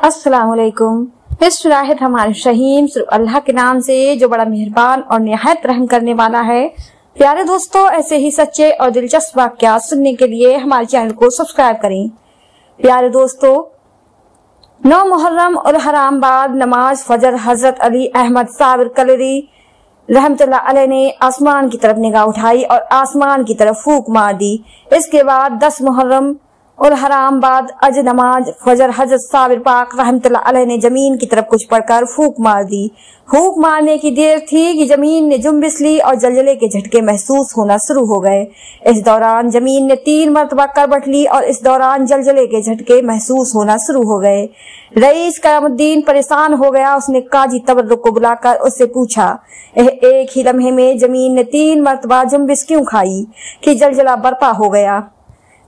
अस्सलाम वालेकुम। बिस्मिल्लाहिर्रहमानिर्रहीम। सिर्फ अल्लाह के नाम से जो बड़ा मेहरबान और निहायत रहम करने वाला है। प्यारे दोस्तों, ऐसे ही सच्चे और दिलचस्प वाक़यात सुनने के लिए हमारे चैनल को सब्सक्राइब करें। प्यारे दोस्तों, 9 मुहर्रम और हराम बाद नमाज फजर हजरत अली अहमद साबिर कलरी रहमतुल्लाह अलैह ने आसमान की तरफ निगाह उठाई और आसमान की तरफ फूंक मार दी। इसके बाद 10 मुहर्रम और हराम बाद अज नमाज फजर हजरत साबिर पाक रहमतुल्लाह अलैह ने जमीन की तरफ कुछ पढ़कर फूंक मार दी। फूंक मारने की देर थी कि जमीन ने जुम्बिश ली और जलजले के झटके महसूस होना शुरू हो गए। इस दौरान जमीन ने 3 मरतबा करवट ली और इस दौरान जलजले के झटके महसूस होना शुरू हो गए। रईस कयामुद्दीन परेशान हो गया। उसने काजी तबर्रुक को बुलाकर उससे पूछा, एक ही लम्हे में जमीन ने 3 मरतबा जुम्बिश क्यों खाई कि जलजला बर्पा हो गया?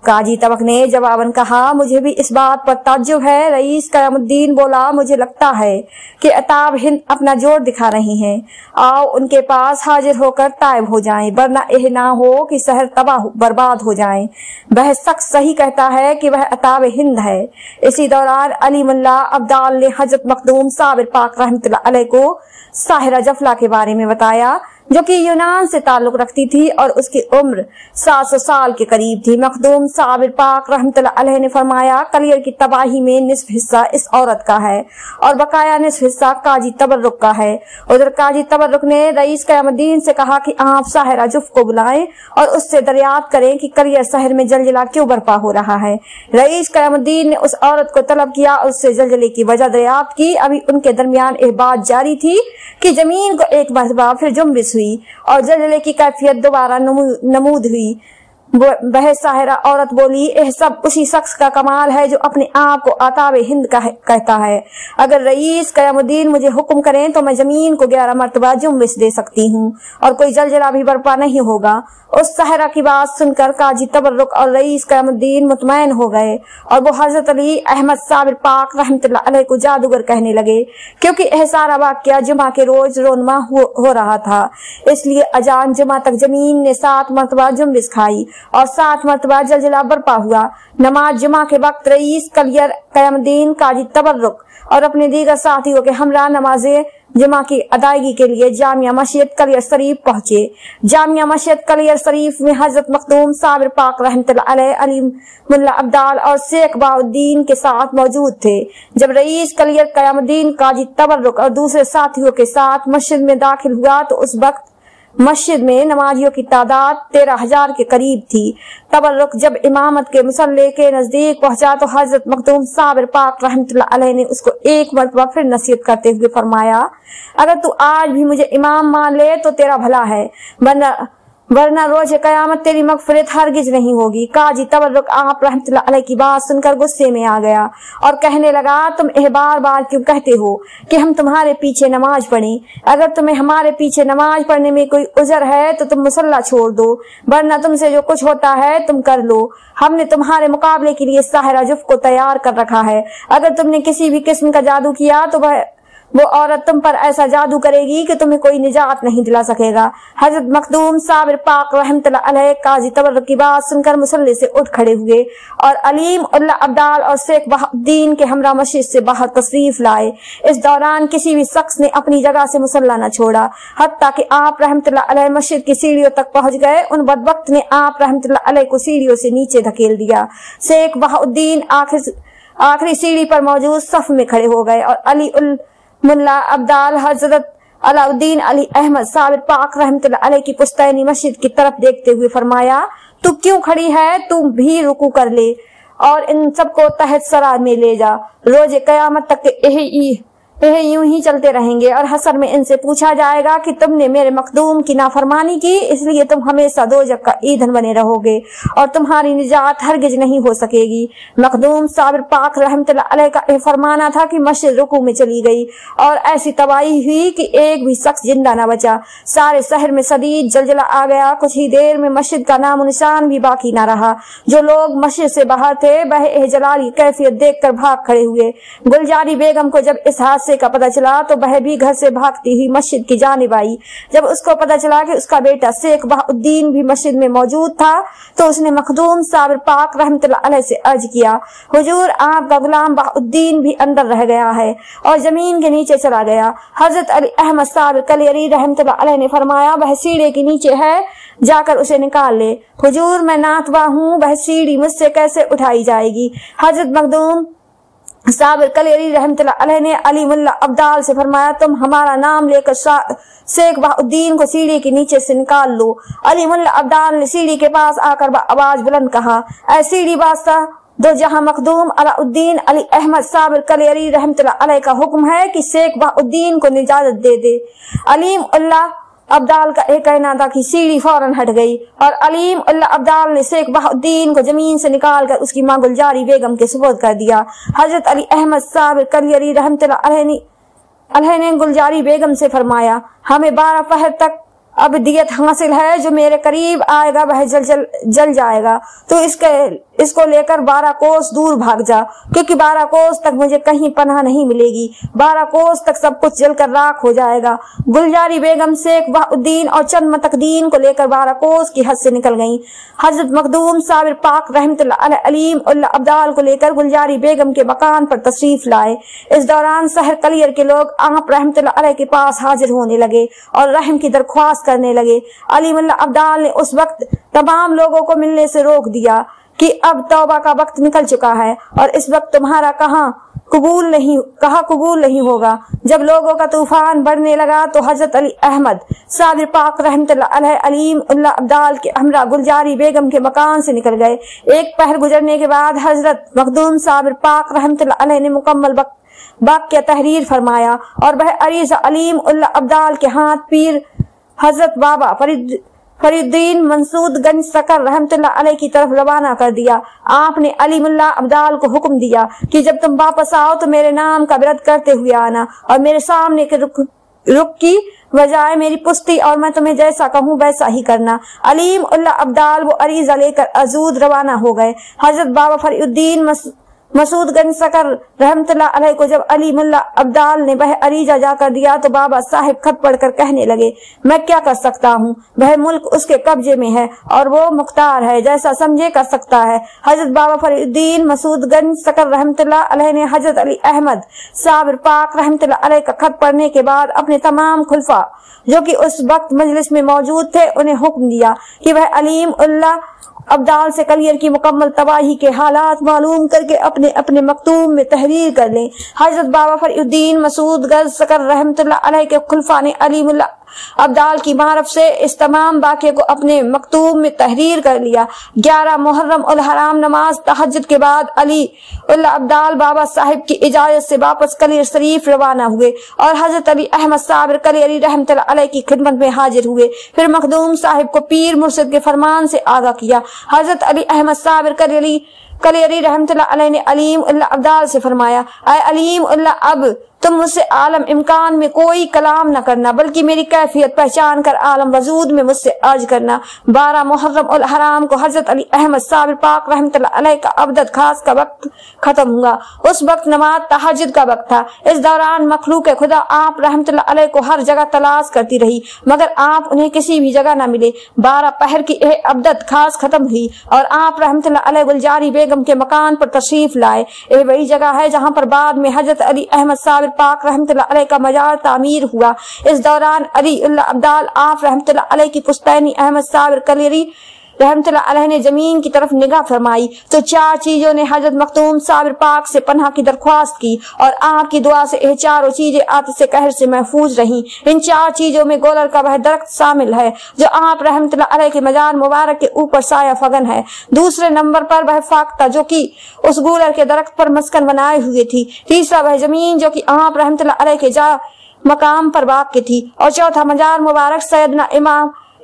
काजी तबक ने जवाबन कहा, मुझे भी इस बात पर ताज्जुब है। रईस कयामुद्दीन बोला, मुझे लगता है कि अताब हिंद अपना जोर दिखा रही हैं। आओ उनके पास हाजिर होकर तायब हो जाएं, वरना यह ना हो कि शहर तबाह बर्बाद हो जाए। वह शख्स सही कहता है कि वह अताब हिंद है। इसी दौरान अली मुल्ला अब्दाल ने हजरत मखदूम साबिर पाक रहमतुल्लाह अलैह को साहिरा जफला के बारे में बताया, जो कि यूनान से ताल्लुक रखती थी और उसकी उम्र 700 साल के करीब थी। मखदूम साबिर पाक रहमतुल्लाह अलैह ने फरमाया, कलियर की तबाही में निस्फ हिस्सा इस औरत का है और बकाया निस्फ हिस्सा काजी तबर्रुक का है। उधर काजी तबर्रुक ने रईस कयामुद्दीन से कहा कि आप साहिरा जुफ को बुलाएं और उससे दरियाफ्त करें कि कलियर शहर में जलजला क्यों बर्पा हो रहा है। रईस कयामुद्दीन ने उस औरत को तलब किया और उससे जलजले की वजह दरियाफ्त की। अभी उनके दरमियान एक बात जारी थी कि जमीन को एक मरतबा फिर जुम्बिश हुई और जलजले की कैफियत दोबारा नमूद हुई। वह साहिरा औरत बोली, यह सब उसी शख्स का कमाल है जो अपने आप को आताब हिंद कहता है। अगर रईस कयामुद्दीन मुझे हुक्म करें तो मैं जमीन को 11 मरतबा जुम्बिश दे सकती हूँ और कोई जलजला भी बर्पा नहीं होगा। उस साहिरा की बात सुनकर काजी तबर्रुक और रईस कयामुद्दीन मुतमैन हो गए और वो हजरत अली अहमद साबिर पाक रहमतुल्लाह अलैह को जादूगर कहने लगे, क्योंकि यह सारा वाकया जुमा के रोज रोनमा हो रहा था। इसलिए अजान जुमा तक जमीन ने 7 मरतबा जुम्बिश खाई और 7 मरतबा जलजला बर्पा हुआ। नमाज जुमा के वक्त रईस कलियर कयामुद्दीन काजी तबर्रुक और अपने दीगर साथियों के हमरा नमाजे जुमा की अदायगी के लिए जामिया मस्जिद कलियर शरीफ पहुंचे। जामिया मस्जिद कलियर शरीफ में हजरत मखदूम साबिर पाक रहमतुल्लाह अलैह, अली मुल्ला अब्दाल और शेख बहाउद्दीन के साथ मौजूद थे। जब रईस कलियर कयामुद्दीन काजी तबर्रुक और दूसरे साथियों के साथ मस्जिद में दाखिल हुआ तो उस वक्त मस्जिद में नमाजियों की तादाद 13,000 के करीब थी। तबर्रुक जब इमामत के मुसल्ले के नजदीक पहुंचा तो हजरत मखदूम साबिर पाक रहमतुल्लाह अलैह ने उसको एक मरतबा फिर नसीहत करते हुए फरमाया, अगर तू आज भी मुझे इमाम मान ले तो तेरा भला है, वरना रोज कयामत तेरी मगफिरत हरगिज नहीं होगी। काजी तबर्रुक आप रहमतुल्लाह अलैह की बात सुनकर गुस्से में आ गया और कहने लगा, तुम यह बार बार क्यों कहते हो कि हम तुम्हारे पीछे नमाज पढ़ें? अगर तुम्हें हमारे पीछे नमाज पढ़ने में कोई उजर है तो तुम मुसल्ला छोड़ दो, वरना तुमसे जो कुछ होता है तुम कर लो। हमने तुम्हारे मुकाबले के लिए साहिरा जुफ को तैयार कर रखा है। अगर तुमने किसी भी किस्म का जादू किया तो वो औरत तुम पर ऐसा जादू करेगी कि तुम्हें कोई निजात नहीं दिला सकेगा। हजरत मखदूम साबिर पाक रहमतुल्लाह अलैह काजी तबर्रुक की बात सुनकर मुसल्ले से उठ खड़े हुए और अलीम उल्ला अब्दाल और शेख बहाउद्दीन के हमरा मस्जिद से बाहर तशरीफ लाए। इस दौरान किसी भी शख्स ने अपनी जगह से मुसल्ला न छोड़ा, हत्ता कि आप रहमतुल्लाह अलैह मस्जिद की सीढ़ियों तक पहुंच गए। उन बदबख्त ने आप रहमतुल्लाह अलैह को सीढ़ियों से नीचे धकेल दिया। शेख बहाउद्दीन आखिरी सीढ़ी पर मौजूद सफ में खड़े हो गए और अली मुल्ला अब्दाल हजरत अलाउद्दीन अली अहमद साबिर पाक रहमतुल्लाह अलैह की पुश्तैनी मस्जिद की तरफ देखते हुए फरमाया, तू क्यों खड़ी है? तू भी रुकू कर ले और इन सबको तहत सरा में ले जा। रोज कयामत तक यह यूं ही चलते रहेंगे और हसर में इनसे पूछा जाएगा कि तुमने मेरे मखदूम की नाफरमानी की, इसलिए तुम हमेशा दोजख का ईंधन बने रहोगे और तुम्हारी निजात हरगिज नहीं हो सकेगी। मखदूम साबिर पाक रहमतुल्लाह अलैह का यह फरमाना था कि मस्जिद रुकू में चली गई और ऐसी तबाही हुई कि एक भी शख्स जिंदा न बचा। सारे शहर में शदीद जलजला आ गया। कुछ ही देर में मस्जिद का नामो निशान भी बाकी न रहा। जो लोग मस्जिद से बाहर थे वह जलाली कैफियत देख कर भाग खड़े हुए। गुलजारी बेगम को जब इस حادثے کا پتہ چلا تو وہ بھی گھر سے بھاگتی ہوئی مسجد کی جانب آئی۔ جب اس کو پتہ چلا کہ اس کا بیٹا شیخ بہاؤالدین بھی مسجد میں موجود تھا تو اس نے مخدوم صابر پاک رحمۃ اللہ علیہ سے عرض کیا، حضور آپ کا غلام بہاؤالدین بھی اندر رہ گیا ہے اور زمین کے نیچے چلا گیا۔ حضرت علی احمد صابر کلیری رحمۃ اللہ علیہ نے فرمایا، وہ سیڑھی کے نیچے ہے، جا کر اسے نکال لے۔ حضور میں ناتوا ہوں، وہ سیڑھی مجھ سے کیسے اٹھائی جائے گی؟ حضرت مخدوم صابر کلیری رحمۃ اللہ علیہ نے علی ملا ابدال سے فرمایا، تم ہمارا نام لے کر شیخ بہاؤالدین کو سیڑھی کے نیچے سے نکال لو۔ علی ملا ابدال نے سیڑھی کے پاس آ کر آواز بلند کہا، اے سیڑھی بادشاہ دو جہاں مخدوم علاؤالدین علی احمد صابر کلیری رحمۃ اللہ علیہ کا حکم ہے کہ شیخ بہاؤالدین کو اجازت دے دے۔ علیم اللہ ابدال کا ایک کہنا تھا کہ سیڑھی فوراً ہٹ گئی اور علیم اللہ ابدال نے شیخ بہاؤالدین کو زمین سے نکال کر اس کی ماں گلجاری بیگم کے سپرد کر دیا۔ حضرت علی احمد صابر کلیری رحمۃ اللہ علیہ نے گلجاری بیگم سے فرمایا، ہمیں 12 پہر تک ابدیت حاصل ہے، جو میرے قریب آئے گا وہ جل جائے گا، تو اس کو لے کر 12 کوس دور بھاگ جا، کیونکہ 12 کوس تک مجھے کہیں پناہ نہیں ملے گی، 12 کوس تک سب کچھ جل کر راکھ ہو جائے گا۔ گلجاری بیگم شیخ بہاؤالدین اور چند متقدین کو لے کر 12 کوس کی حد سے نکل گئیں۔ حضرت مخدوم صابر پاک رحمۃ اللہ علیہ علیم اللہ ابدال کو لے کر گلجاری بیگم کے مکان پر تشریف لائے۔ اس دوران شہر کلیر کے لوگ آپ رحمۃ اللہ علیہ کے پاس حاضر ہونے لگے اور رحم کی درخواست کرنے لگے۔ علیم اللہ ابدال نے اس وقت تمام لوگوں کو ملنے سے روک دیا کہ اب توبہ کا وقت نکل چکا ہے اور اس وقت تمہارا کہا قبول نہیں ہوگا۔ جب لوگوں کا طوفان بڑھنے لگا تو حضرت علی احمد صابر پاک رحمۃ اللہ علیہ علیم اللہ ابدال کے ہمراہ گلجاری بیگم کے مکان سے نکل گئے۔ ایک پہر گزرنے کے بعد حضرت مخدوم صابر پاک رحمۃ اللہ علیہ نے مکمل واقعہ تحریر فرمایا اور وہ عریضہ علیم اللہ ابدال کے ہاتھ پیر حضرت بابا فریدین منسود گنج سکر رحمۃ اللہ علیہ کی طرف روانہ کر دیا۔ آپ نے علی ملا ابدال کو حکم دیا کہ جب تم واپس آؤ تو میرے نام کا ورد کرتے ہوئے آنا اور میرے سامنے کے رخ کی بجائے میری پشتی، اور میں تمہیں جیسا کہوں ویسا ہی کرنا۔ علیم اللہ ابدال وہ عریضہ لے کر ازود روانہ ہو گئے۔ حضرت بابا فریدین مسعود گنج سکر رحمۃ اللہ علیہ کو جب علی ملا ابدال نے وہ عریضہ جا کر دیا تو بابا صاحب خط پڑھ کر کہنے لگے، میں کیا کر سکتا ہوں، وہ ملک اس کے قبضے میں ہے اور وہ مختار ہے، جیسا سمجھے کر سکتا ہے۔ حضرت بابا فریدین مسعود گنج سکر رحمۃ اللہ علیہ نے حضرت علی احمد صابر پاک رحمۃ اللہ علیہ کا خط پڑھنے کے بعد اپنے تمام خلفاء جو کہ اس وقت مجلس میں موجود تھے انہیں حکم دیا کہ وہ علیم اللہ ابدال سے کلیر کی مکمل تباہی کے حالات معلوم کر کے اپنے اپنے مکتوب میں تحریر کر لیں۔ حضرت بابا فریدین مسعود گنج سکر رحمۃ اللہ علیہ کے خلفاء نے علیم اللہ ابدال کی معرف سے اس تمام واقعے کو اپنے مکتوب میں تحریر کر لیا۔ 11 محرم الحرام نماز تہجد کے بعد علی اللہ ابدال بابا صاحب کی اجازت سے واپس کلیر شریف روانہ ہوئے اور حضرت علی احمد صابر کلیری رحمۃ اللہ علیہ کی خدمت میں حاضر ہوئے۔ پھر مخدوم صاحب کو پیر مرشد کے فرمان سے آگاہ کیا۔ حضرت علی احمد صابر کلیری رحمۃ اللہ علیہ نے علیم اللہ ابدال سے فرمایا، اے علیم اللہ اب تم مجھ سے عالم امکان میں کوئی کلام نہ کرنا بلکہ میری کیفیت پہچان کر عالم وجود میں مجھ سے عرض کرنا۔ 12 محرم الحرام کو حضرت علی احمد صابر پاک رحمۃ اللہ علیہ کا عبدت خاص کا وقت ختم ہوا۔ اس وقت نماز تہجد کا وقت تھا۔ اس دوران مخلوق خدا آپ رحمۃ اللہ علیہ کو ہر جگہ تلاش کرتی رہی مگر آپ انہیں کسی بھی جگہ نہ ملے۔ 12 پہر کی عبدت خاص ختم ہوئی اور آپ رحمۃ اللہ علیہ گلجاری بیگم کے مکان پر تشریف لائے۔ یہ وہی جگہ ہے جہاں پر بعد میں حضرت علی احمد صابر پاک رحمۃ اللہ علیہ کا مزار تعمیر ہوا۔ اس دوران علی اللہ ابدال آپ رحمۃ اللہ علیہ کی پشتینی احمد صابر کلیری رحمۃ اللہ علیہ نے زمین کی طرف نگاہ فرمائی تو 4 چیزوں نے حضرت مخدوم صابر پاک سے پناہ کی درخواست کی اور آپ کی دعا سے یہ 4 چیزیں آتش قہر سے محفوظ رہیں۔ ان 4 چیزوں میں گولر کا وہ درخت شامل ہے جو آپ رحمۃ اللہ علیہ کے مزار مبارک کے اوپر سایہ فگن ہے۔ دوسرے نمبر پر وہ فاختہ جو کہ اس گولر کے درخت پر مسکن بنائے ہوئے تھی۔ تیسرا وہ زمین جو کہ آپ رحمۃ اللہ علیہ کے مقام پر واقع تھی اور چوتھا مزار مبارک سیدنا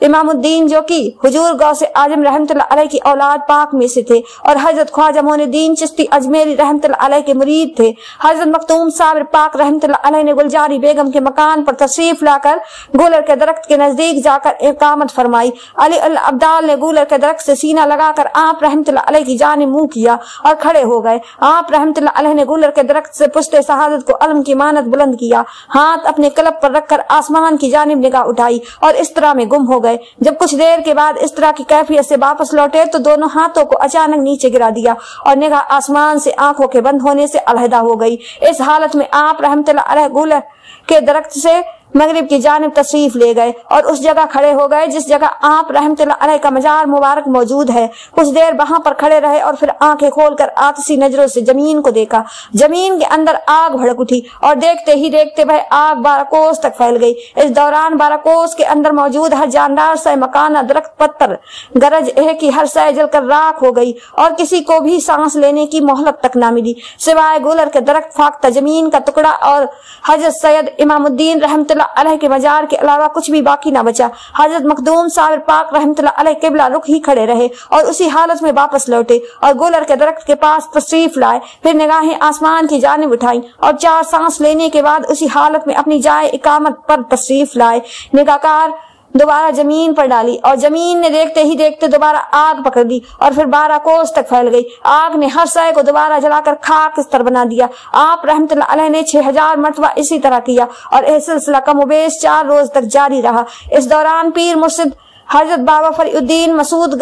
इमामुद्दीन जो कि हुजूर गौसे आजम रहमतुल्लाह अलैह की औलाद पाक में से थे और हजरत ख्वाजा मोइनुद्दीन चिश्ती अजमेरी रहमतुल्लाह अलैह के मुरीद थे। हजरत मखदूम साबिर पाक रहमतुल्लाह अलैह ने गुलजारी बेगम के मकान पर तशरीफ लाकर गूलर के दरख्त के नजदीक जाकर इकामत फरमाई। अली अब्दाल ने गूलर के दरख्त से सीना लगाकर आप रहमतुल्लाह अलैह की जानिब मुंह किया और खड़े हो गए। आप रहमतुल्लाह अलैह ने गूलर के दरख्त से पुश्ते शहादत को अलम की मानत बुलंद किया, हाथ अपने कलब पर रखकर आसमान की जानिब निगाह उठाई और इस तरह में गुम हो गए। जब कुछ देर के बाद इस तरह की कैफियत से वापस लौटे तो दोनों हाथों को अचानक नीचे गिरा दिया और निगाह आसमान से आंखों के बंद होने से अलहदा हो गई। इस हालत में आप रहमतुल्लाह अलैह गूलर के दरख्त से मगरिब की जानिब तशरीफ ले गए और उस जगह खड़े हो गए जिस जगह आप रहमतुल्लाह अलैह का मजार मुबारक मौजूद है। कुछ देर वहां पर खड़े रहे और फिर आंखें खोलकर आतशी नजरों से जमीन को देखा। जमीन के अंदर आग भड़क उठी और देखते ही देखते वह आग 12 कोस तक फैल गई। इस दौरान 12 कोस के अंदर मौजूद हर जानदार से मकाना दरख्त पत्थर गरज की हर शय जलकर राख हो गई और किसी को भी सांस लेने की मोहलत तक न मिली सिवाय गूलर के दरख्त फाख्ता जमीन का टुकड़ा और हजरत सैयद इमामुद्दीन रहमतुल्लाह अलैह के मजार के अलावा कुछ भी बाकी न बचा। हजरत मखदूम साबिर पाक रहमतुल्लाह अलैह किबला रुख ही खड़े रहे और उसी हालत में वापस लौटे और गूलर के दरख्त के पास तशरीफ लाए। फिर निगाहें आसमान की जानिब उठाई और 4 सांस लेने के बाद उसी हालत में अपनी जाए इकामत पर तशरीफ लाए। निगाहकार दोबारा जमीन पर डाली और जमीन ने देखते ही देखते दोबारा आग पकड़ ली और फिर 12 कोस तक फैल गई। आग ने हर शय को दोबारा जलाकर खाक स्तर बना दिया। आप रहमतुल्लाह अलैह ने 6000 मरतबा इसी तरह किया और यह सिलसिला कमोबेश 4 रोज तक जारी रहा। इस दौरान पीर मुर्शिद हजरत बाबा फरीउद्दीन मसूद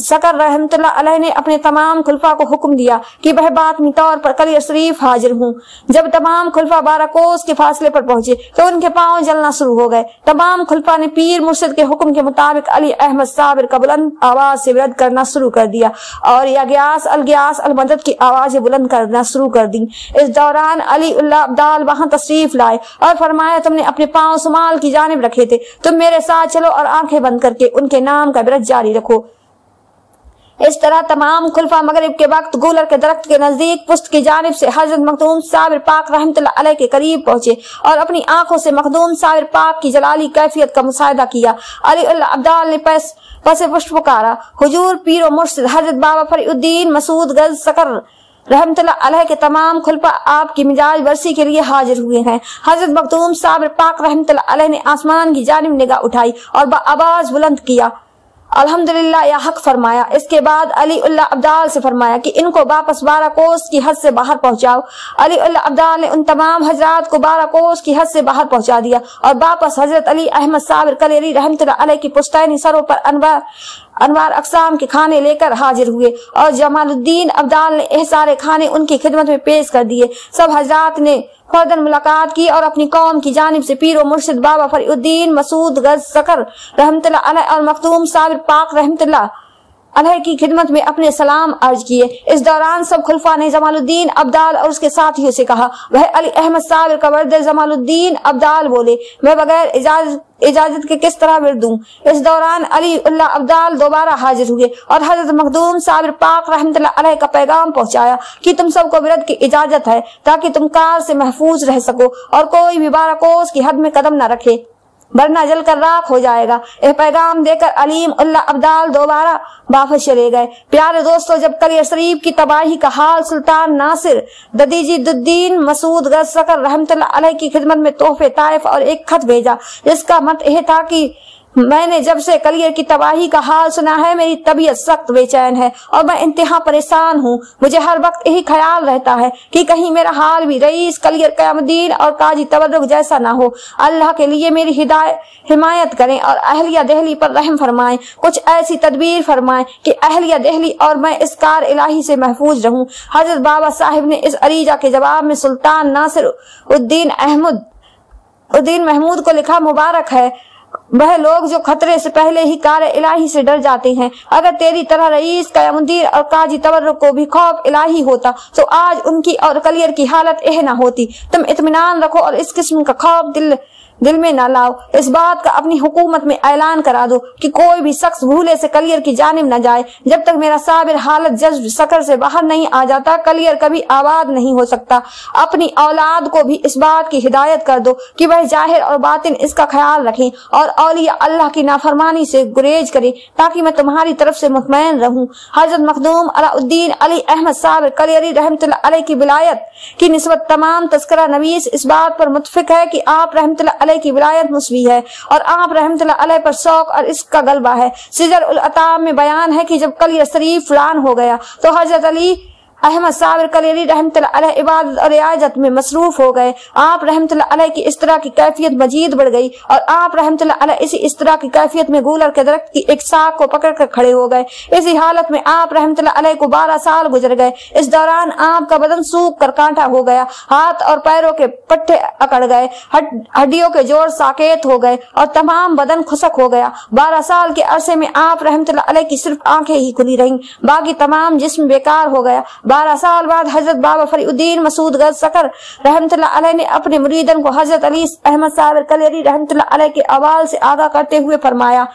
सकर रहमतुल्लाह अलैह ने अपने तमाम खुलफा को हुक्म दिया कि वह बातमी तौर पर कलियर शरीफ हाजिर हूँ। जब तमाम खुलफा 12 कोस के फासले पर पहुंचे तो उनके पांव जलना शुरू हो गए। तमाम खुलफा ने पीर मुर्शिद के हुक्म के मुताबिक अली अहमद साबिर का बुलंद आवाज से विरद करना शुरू कर दिया और या ग्यास अल मदद की आवाजें बुलंद करना शुरू कर दी। इस दौरान अली अब्दाल वहां तशरीफ लाए और फरमाया, तुमने अपने पांव सुमाल की जानिब रखे थे, तुम मेरे साथ चलो और आंखें बंद करके उनके नाम का विरद जारी रखो। इस तरह तमाम खुलफा मगरिब के वक्त गूलर के दरख्त के नजदीक पुश्त की जानिब से हजरत मखदूम साबिर पाक रहमतुल्लाह अलैह के करीब पहुंचे और अपनी आंखों से मखदूम साबिर पाक की जलाली कैफियत का मुशाहिदा किया। अली अब्दाल ने पसे पुष्प पुकारा, हुजूर पीर मुर्शिद हजरत बाबा फरीउद्दीन मसूद गज सकर रहमतुल्लाह अलैह के तमाम खुलफा आपकी मिजाज वर्सी के लिए हाजिर हुए हैं। हजरत मखदूम साबिर पाक रहमतुल्लाह अलैह ने आसमान की जानिब निगाह उठाई और आवाज बुलंद किया, अल्हम्दुलिल्लाह या हक फरमाया। इसके बाद अली अब्दाल से फरमाया कि इनको वापस 12 कोस की हद से बाहर पहुंचाओ। अली अब्दाल ने उन तमाम हजरात को 12 कोस की हद से बाहर पहुंचा दिया और वापस हजरत अली अहमद साबिर कलेरी रहमतुल्लाह अलैह की पुश्तैनी सरों पर अनवार अक़साम के खाने लेकर हाजिर हुए और जमालुद्दीन अब्दाल ने यह सारे खाने उनकी खिदमत में पेश कर दिए। सब हजरात ने फौरन मुलाकात की और अपनी कौम की जानिब से पीर मुर्शिद बाबा फरीउद्दीन मसूद गज सकर रहमतुल्लाह अलैह और मखदूम साबिर पाक रहमतुल्लाह अलैह की खिदमत में अपने सलाम अर्ज किए। इस दौरान सब खुलफा ने जमालुद्दीन अब्दाल और उसके साथियों से कहा। वह अली अहमद साबिर का वर्द जमालुद्दीन अब्दाल बोले, मैं बगैर इजाजत के किस तरह विरद दूं। इस दौरान अली अब्दाल दोबारा हाजिर हुए और हजरत मखदूम साबिर पाक रहमतुल्लाह अलैह का पैगाम पहुंचाया कि तुम सबको विरद की इजाजत है ताकि तुम कार से महफूज रह सको और कोई भी 12 कोस की हद में कदम न रखे वरना जलकर राख हो जाएगा। यह पैगाम देकर अलीम अब्दाल दोबारा वापस चले गए। प्यारे दोस्तों, जब कलियर शरीफ की तबाही का हाल सुल्तान नासिर ददीजीदुद्दीन मसूद गज सकर रहमतुल्लाह अलैह की खिदमत में तोहफे ताइफ और एक खत भेजा, जिसका मत यह था कि मैंने जब से कलियर की तबाही का हाल सुना है मेरी तबीयत सख्त बेचैन है और मैं इंतहा परेशान हूँ। मुझे हर वक्त यही ख्याल रहता है कि कहीं मेरा हाल भी रईस कलियर क़यामुद्दीन और काजी तबर्रुक जैसा ना हो। अल्लाह के लिए मेरी हिमायत करें और अहलिया दहली पर रहम फरमाएं। कुछ ऐसी तदबीर फरमाएं कि अहलिया दहली और मैं इस कार इलाही से महफूज रहूं। हजरत बाबा साहिब ने इस अरीजा के जवाब में सुल्तान नासिर उद्दीन महमूद को लिखा, मुबारक है वह लोग जो खतरे से पहले ही कार इलाही से डर जाते हैं। अगर तेरी तरह रईस क़यामुद्दीन और काजी तबर्रुक को भी खौफ इलाही होता तो आज उनकी और कलियर की हालत यह न होती। तुम इत्मीनान रखो और इस किस्म का खौफ दिल दिल में न लाओ। इस बात का अपनी हुकूमत में ऐलान करा दो कि कोई भी शख्स भूले से कलियर की जानिब न जाए। जब तक मेरा साबिर हालत जज्ब शक्र से बाहर नहीं आ जाता, कलियर कभी आबाद नहीं हो सकता। अपनी औलाद को भी इस बात की हिदायत कर दो कि वह जाहिर और बातिन इसका ख्याल रखें और औलिया अल्लाह की नाफरमानी से गुरेज करें, ताकि मैं तुम्हारी तरफ से मुतमईन रहूं। हजरत मखदूम अलाउद्दीन अली अहमद साबिर कलियरी रहमतुल्लाह अलैह की विलायत की निस्बत तमाम तस्करा नवीस इस बात पर मुत्फिक है कि आप रहमतुल्लाह अलैह की विलायत मुस्वी है और आप रहमतुल्लाह अलैह पर शौक और इश्क का गलबा है। सिजर उल अताम में बयान है कि जब कलियर शरीफ फलान हो गया तो हजरत अली अहमद साबिर कलियरी रहमतुल्लाह अलैह इबादत और रियाजत में मसरूफ हो गए। आप रहमतुल्लाह अलैह की इस तरह की कैफियत मजीद बढ़ गई और आप रहमतुल्लाह अलैह इस तरह की कैफियत में गूलर के दरख्त की एक साख को पकड़कर खड़े हो गए। इसी हालत में आप रहमतुल्लाह अलैह को 12 साल गुजर गए। इस दौरान आपका बदन सूख कर कांटा हो गया, हाथ और पैरों के पट्टे अकड़ गए, हड्डियों के जोड़ साकेत हो गए और तमाम बदन खुशक हो गया। 12 साल के अरसे में आप रहमतुल्लाह अलैह की सिर्फ आंखें ही खुली रहीं, बाकी तमाम जिस्म बेकार हो गया। 12 साल बाद हजरत बाबा फरीउद्दीन मसूद गज सकर रहमतुल्लाह अलैह ने अपने मुरीदन को हजरत अली अहमद साबिर कलियरी रहमतुल्लाह अलैह के अवाल से आगाह करते हुए फरमाया,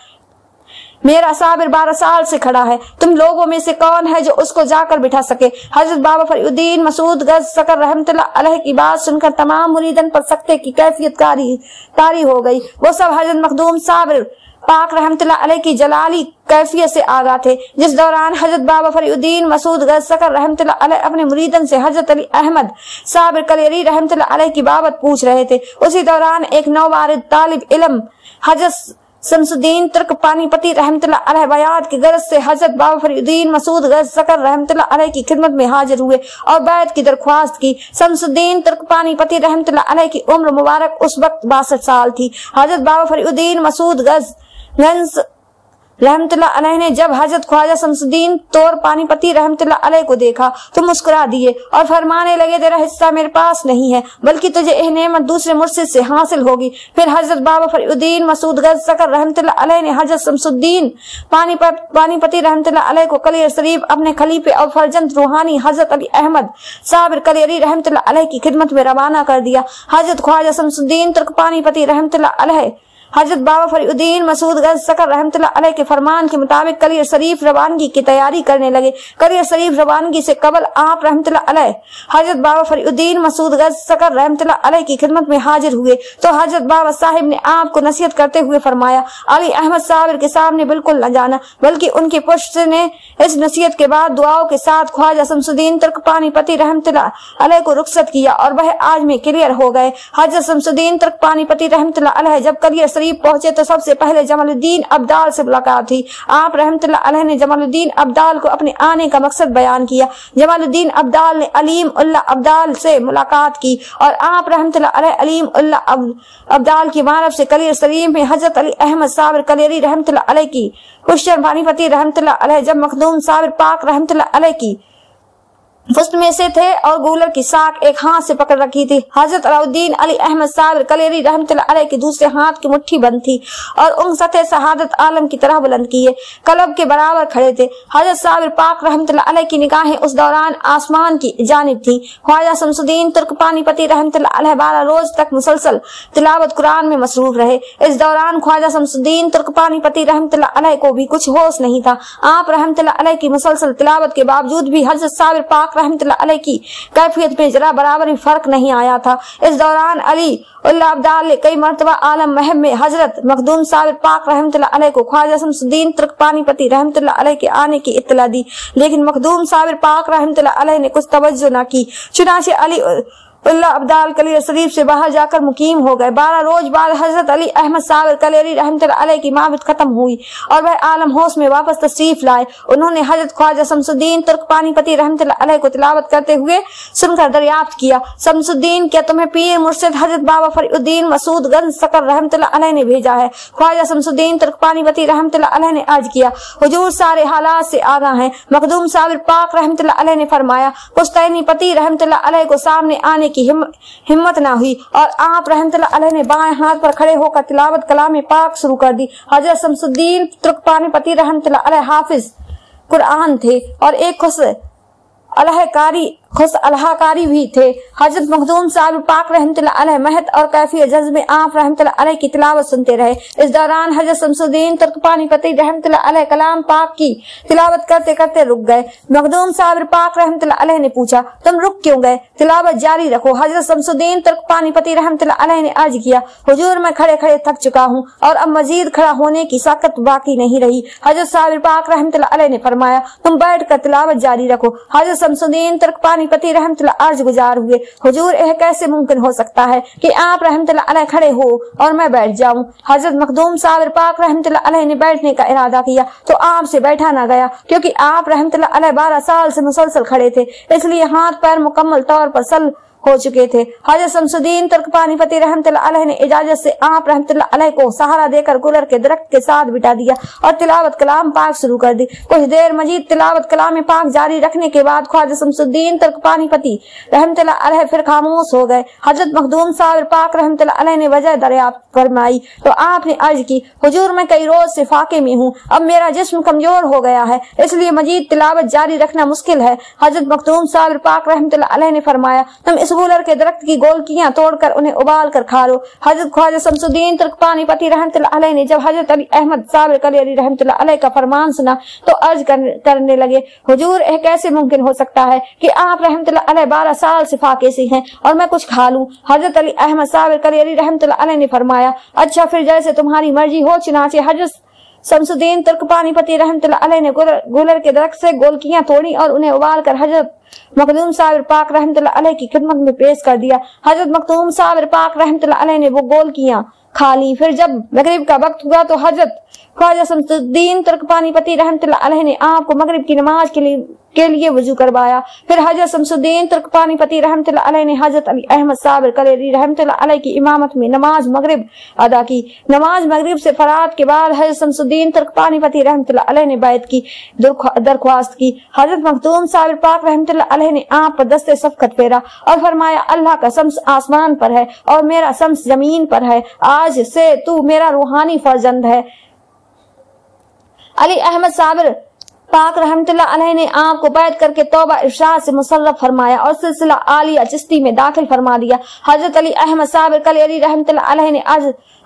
मेरा साबिर 12 साल से खड़ा है, तुम लोगों में से कौन है जो उसको जाकर बिठा सके। हजरत बाबा फरीउद्दीन मसूद गज सकर रहमतुल्लाह अलैह की बात सुनकर तमाम मुरीदन पर सख्ते की कैफियत तारी हो गई। वो सब हजरत मखदूम साबिर पाक रहमतुल्लाह अलैह की जलाली कैफियत से आगा थे। जिस दौरान हजरत बाबा फरीउद्दीन मसूद गज सकर रहमतुल्लाह अलैह अपने मुरीदन से हजरत अली अहमद साबिर कलियरी रहमतुल्लाह अलैह की बाबत पूछ रहे थे, उसी दौरान एक नौवारिद तालिब इल्म हजरत शमसुद्दीन तुर्क पानीपति रहमतुल्लाह अलैह बयात की गरज से हजरत बाबा फरीउद्दीन मसूद गज सकर रहमतुल्लाह अलैह की खिदमत में हाजिर हुए और बैत की दरख्वास्त की। शमसुद्दीन तुर्क पानीपति रहमतुल्लाह अलैह की उम्र मुबारक उस वक्त 62 साल थी। हजरत बाबा फरीउद्दीन मसूद गज रहमतुल्लाह अलैह ने जब हजरत ख्वाजा शमसुद्दीन तौर पानीपति रहमतुल्लाह अलैह को देखा तो मुस्कुरा दिए और फरमाने लगे, तेरा हिस्सा मेरे पास नहीं है, बल्कि तुझे यह नेमत दूसरे मुर्शिद से हासिल होगी। फिर हजरत बाबा फरीउद्दीन मसूद गज सकर रहमतुल्लाह अलैह ने हजरत शमसुद्दीन पानीपति रहमतुल्लाह अलैह को कलियर शरीफ अपने खलीफे और फर्जंद रूहानी हजरत अली अहमद साबिर कलियरी रहमतुल्लाह अलैह की खिदमत में रवाना कर दिया। हजरत ख्वाजा शमसुद्दीन तुर्क पानीपति रहमतुल्लाह अलैह हजरत बाबा फरीउद्दीन मसूद गज सकर रहमतुल्लाह अलैह के फरमान के मुताबिक कलियर शरीफ रवानगी की तैयारी करने लगे। कलियर शरीफ रवानगी से कबल आप रहमतुल्लाह अलैह हजरत बाबा फरीउद्दीन मसूद गज सकर रहमतुल्लाह अलैह की खिदमत में हाजिर हुए तो हजरत बाबा साहिब ने आपको नसीहत करते हुए फरमाया, अली अहमद साबिर के सामने बिल्कुल न जाना, बल्कि उनकी पुष्ट ने इस नसीहत के बाद दुआओं के साथ ख्वाजा शमसुद्दीन तुर्क पानीपति रहमतुल्लाह अलैह को रुखसत किया और वह आज में क्लियर हो गए। हजरत शमसुद्दीन तुर्क पानीपति रहमतुल्लाह अलैह जब कलियर पहुंचे तो सबसे पहले जमालुद्दीन अब्दाल से मुलाकात थी। आप रहमतुल्लाह अलैह ने जमालुद्दीन अब्दाल को अपने आने का मकसद बयान किया। जमालुद्दीन अब्दाल ने अलीम उल्लाह अब्दाल से मुलाकात की और आप रहमतुल्लाह अलैह अलीम उल्लाह अब्दाल की मानव से कलियर शरीफ में हजरत अली अहमद साबिर कलियरी रहमतुल्लाह अलैह की पुष्कर पानीपति रहमतुल्लाह अलैह जब मखदूम साबिर पाक रहमतुल्लाह अलैह की फुस्त में से थे और गूलर की साख एक हाथ से पकड़ रखी थी। हजरत अलाउद्दीन अली अहमद साबिर कलियरी रहमतुल्लाह अलैह के दूसरे हाथ की मुट्ठी बंद थी और उन सतह शहादत आलम की तरह बुलंद किए कलब के बराबर खड़े थे। हजरत साबिर पाक रहमतुल्लाह अलैह की निगाहें उस दौरान आसमान की जानिब थी। ख्वाजा शमसुद्दीन तुर्क पानीपति रहमतुल्लाह अलैह 12 रोज तक मुसलसल तिलावत कुरान में मसरूफ रहे। इस दौरान ख्वाजा शमसुद्दीन तुर्क पानीपति रहमतुल्लाह अलैह को भी कुछ होश नहीं था। आप रहमतुल्लाह अलैह की मुसलसल तिलावत के बावजूद भी हजरत साबिर पाक रहमतुल्लाह अलैह की कैफियत में जरा बराबर भी फर्क नहीं आया था। इस दौरान अली उल्लाह अब्दाल ने कई मर्तबा आलम महब में हजरत मखदूम साबिर पाक रहमतुल्लाह अलैह को ख्वाजा शमसुद्दीन तुर्क पानीपति रहमतुल्लाह अलैह के आने की इत्तला दी, लेकिन मखदूम साबिर पाक रहमतुल्लाह अलैह ने कुछ तवज्जो न की। चुनांचे अली उल्लाह अब्दाल कलियर शरीफ से बाहर जाकर मुकीम हो गए। 12 रोज बाद हजरत अली अहमद साबिर कलियरी रहमतुल्लाह अलैह की माबत खत्म हुई और वह आलम होश में वापस तशरीफ लाए। उन्होंने हजरत ख्वाजा शमसुद्दीन तुर्क पानीपति रहमतुल्लाह अलैह को तिलावत करते हुए सुनकर दरियाफ्त किया, शमसुद्दीन क्या तुम्हें पीर मुर्शिद हजरत बाबा फरीउद्दीन मसूद गंज सकर रहमतुल्लाह अलैह ने भेजा है? ख्वाजा शमसुद्दीन तुर्क पानीपति रहमतुल्लाह अलैह ने अर्ज किया, हुजूर सारे हालात से आगाह हैं। मखदूम साबिर पाक रहमतुल्लाह अलैह ने फरमाया, पुश्तैनीपति रहमतुल्लाह अलैह को सामने आने की हिम्मत ना हुई और आप रहमतुल्लाह अलैह ने बाएं हाथ पर खड़े होकर तिलावत कलाम पाक शुरू कर दी। हजरत शमसुद्दीन तुर्क पानीपति रहमतुल्लाह अलैह हाफिज कुरान थे और एक खुश अलहकारी खुश अलहाकारी भी थे। हजरत मखदूम साहब पाक रहमतुल्लाह अलैह महत और कैफियत जज्ब में आप रहमतुल्लाह अलैह की तिलावत सुनते रहे। इस दौरान हजरत शमसुद्दीन तुर्कपानीपति रहमतुल्लाह अलैह कलाम पाक की तिलावत करते करते रुक गए। मखदूम साहब पाक रहमतुल्लाह अलैह ने पूछा, तुम रुक क्यों गए? तिलावत जारी रखो। हजरत शमसुद्दीन तुर्कपानीपति रहमतुल्लाह अलैह ने अर्ज किया, हुजूर मैं खड़े खड़े थक चुका हूँ और अब मजीद खड़ा होने की साकत बाकी नहीं रही। हजरत साहब पाक रहमतुल्लाह अलैह ने फरमाया, तुम बैठ कर तिलावत जारी रखो। हजरत शमसुद्दीन तुर्कपानीपति रहमतुल्लाह अर्ज गुजार हुए, हुजूर यह कैसे मुमकिन हो सकता है कि आप रहमतुल्लाह अलैह खड़े हो और मैं बैठ जाऊं? हजरत मखदूम साहब पाक रहमतुल्लाह अलैह ने बैठने का इरादा किया तो आप से बैठा न गया, क्योंकि आप रहमतुल्लाह अलैह 12 साल से मुसलसल खड़े थे, इसलिए हाथ पैर मुकम्मल तौर पर सल हो चुके थे। हजरत शमसुद्दीन तुर्कपानीपति रहमतुल्लाह अलैह ने इजाजत से आप रहमतुल्लाह अलैह को सहारा देकर गुलर के दरख्त के साथ बिठा दिया और तिलावत कलाम पाक शुरू कर दी। कुछ देर मजीद तिलावत कलाम पाक जारी रखने के बाद ख्वाजा शमसुद्दीन तुर्कपानीपति रहमतुल्लाह अलैह फिर खामोश हो गए। हजरत मखदूम साहब पाक रहमतुल्लाह अलैह ने वजह दरियाफ्त फरमाई तो आपने अर्ज की, हुजूर मैं कई रोज से फाके में हूँ, अब मेरा जिस्म कमजोर हो गया है, इसलिए मजीद तिलावत जारी रखना मुश्किल है। हजरत मखदूम साहब पाक रहमतुल्लाह अलैह ने फरमाया, तुम इस गुलर के दरख्त की गोलकियां तोड़कर उन्हें उबाल कर खा लो। हजरत ख्वाजा शमसुद्दीन तुर्कपानीपति रहमतुल्लाह अलैह ने जब हजरत अली अहमद साबिर कलेरी रहमतुल्लाह अलैह का फरमान सुना तो अर्ज करने लगे, हुजूर यह कैसे मुमकिन हो सकता है कि आप रहमतुल्लाह अलैह 12 साल से फाके से हैं और मैं कुछ खा लूं? हजरत अली अहमद साबिर कलेरी रहमतुल्लाह अलैह ने फरमाया, अच्छा फिर जैसे तुम्हारी मर्जी हो। चुनाचे हजरत शमसुद्दीन तुर्कपानीपति रहमतुल्लाह अलैह ने गुलर के दरख्त से गोलकियां तोड़ी और उन्हें उबाल कर हजरत मखदूम साहब पाक रहमतुल्लाह अलैह की खिदमत में पेश कर दिया। हजरत मखदूम साहब पाक रहमतुल्लाह अलैह ने वो गोलकियां खा ली। फिर जब मगरिब का वक्त हुआ तो हजरत ख्वाजा शमसुद्दीन तुर्कपानीपति रहमतुल्लाह अलैह ने आपको मगरिब की नमाज के लिए वजू करवाया। फिर हजरत शमसुद्दीन तुर्कपानीपति रहमतुल्लाह अलैह ने हजरत अली अहमद साबिर कलेरी रहमतुल्लाह अलैह की इमामत में नमाज मगरिब अदा की। नमाज मगरिब से फरात के बाद हजरत शमसुद्दीन तुर्कपानीपति रहमतुल्लाह अलैह ने बैत की दरख्वास्त की। हजरत मखदूम साबिर पाक रहमतुल्लाह अलैह ने आप पर दस्ते सफकत फेरा और फरमाया, अल्लाह का शम्स आसमान पर है और मेरा शम्स जमीन पर है, आज से तू मेरा रूहानी फर्जंद है। अली अहमद साबिर पाक रहमतुल्लाह अलैह ने आपको बैत करके तौबा इरशाद से मुसर्रफ फरमाया और सिलसिला आलिया चिश्ती में दाखिल फरमा दिया। हजरत अली अहमद साबिर कलेरी रहमतुल्लाह अलैह ने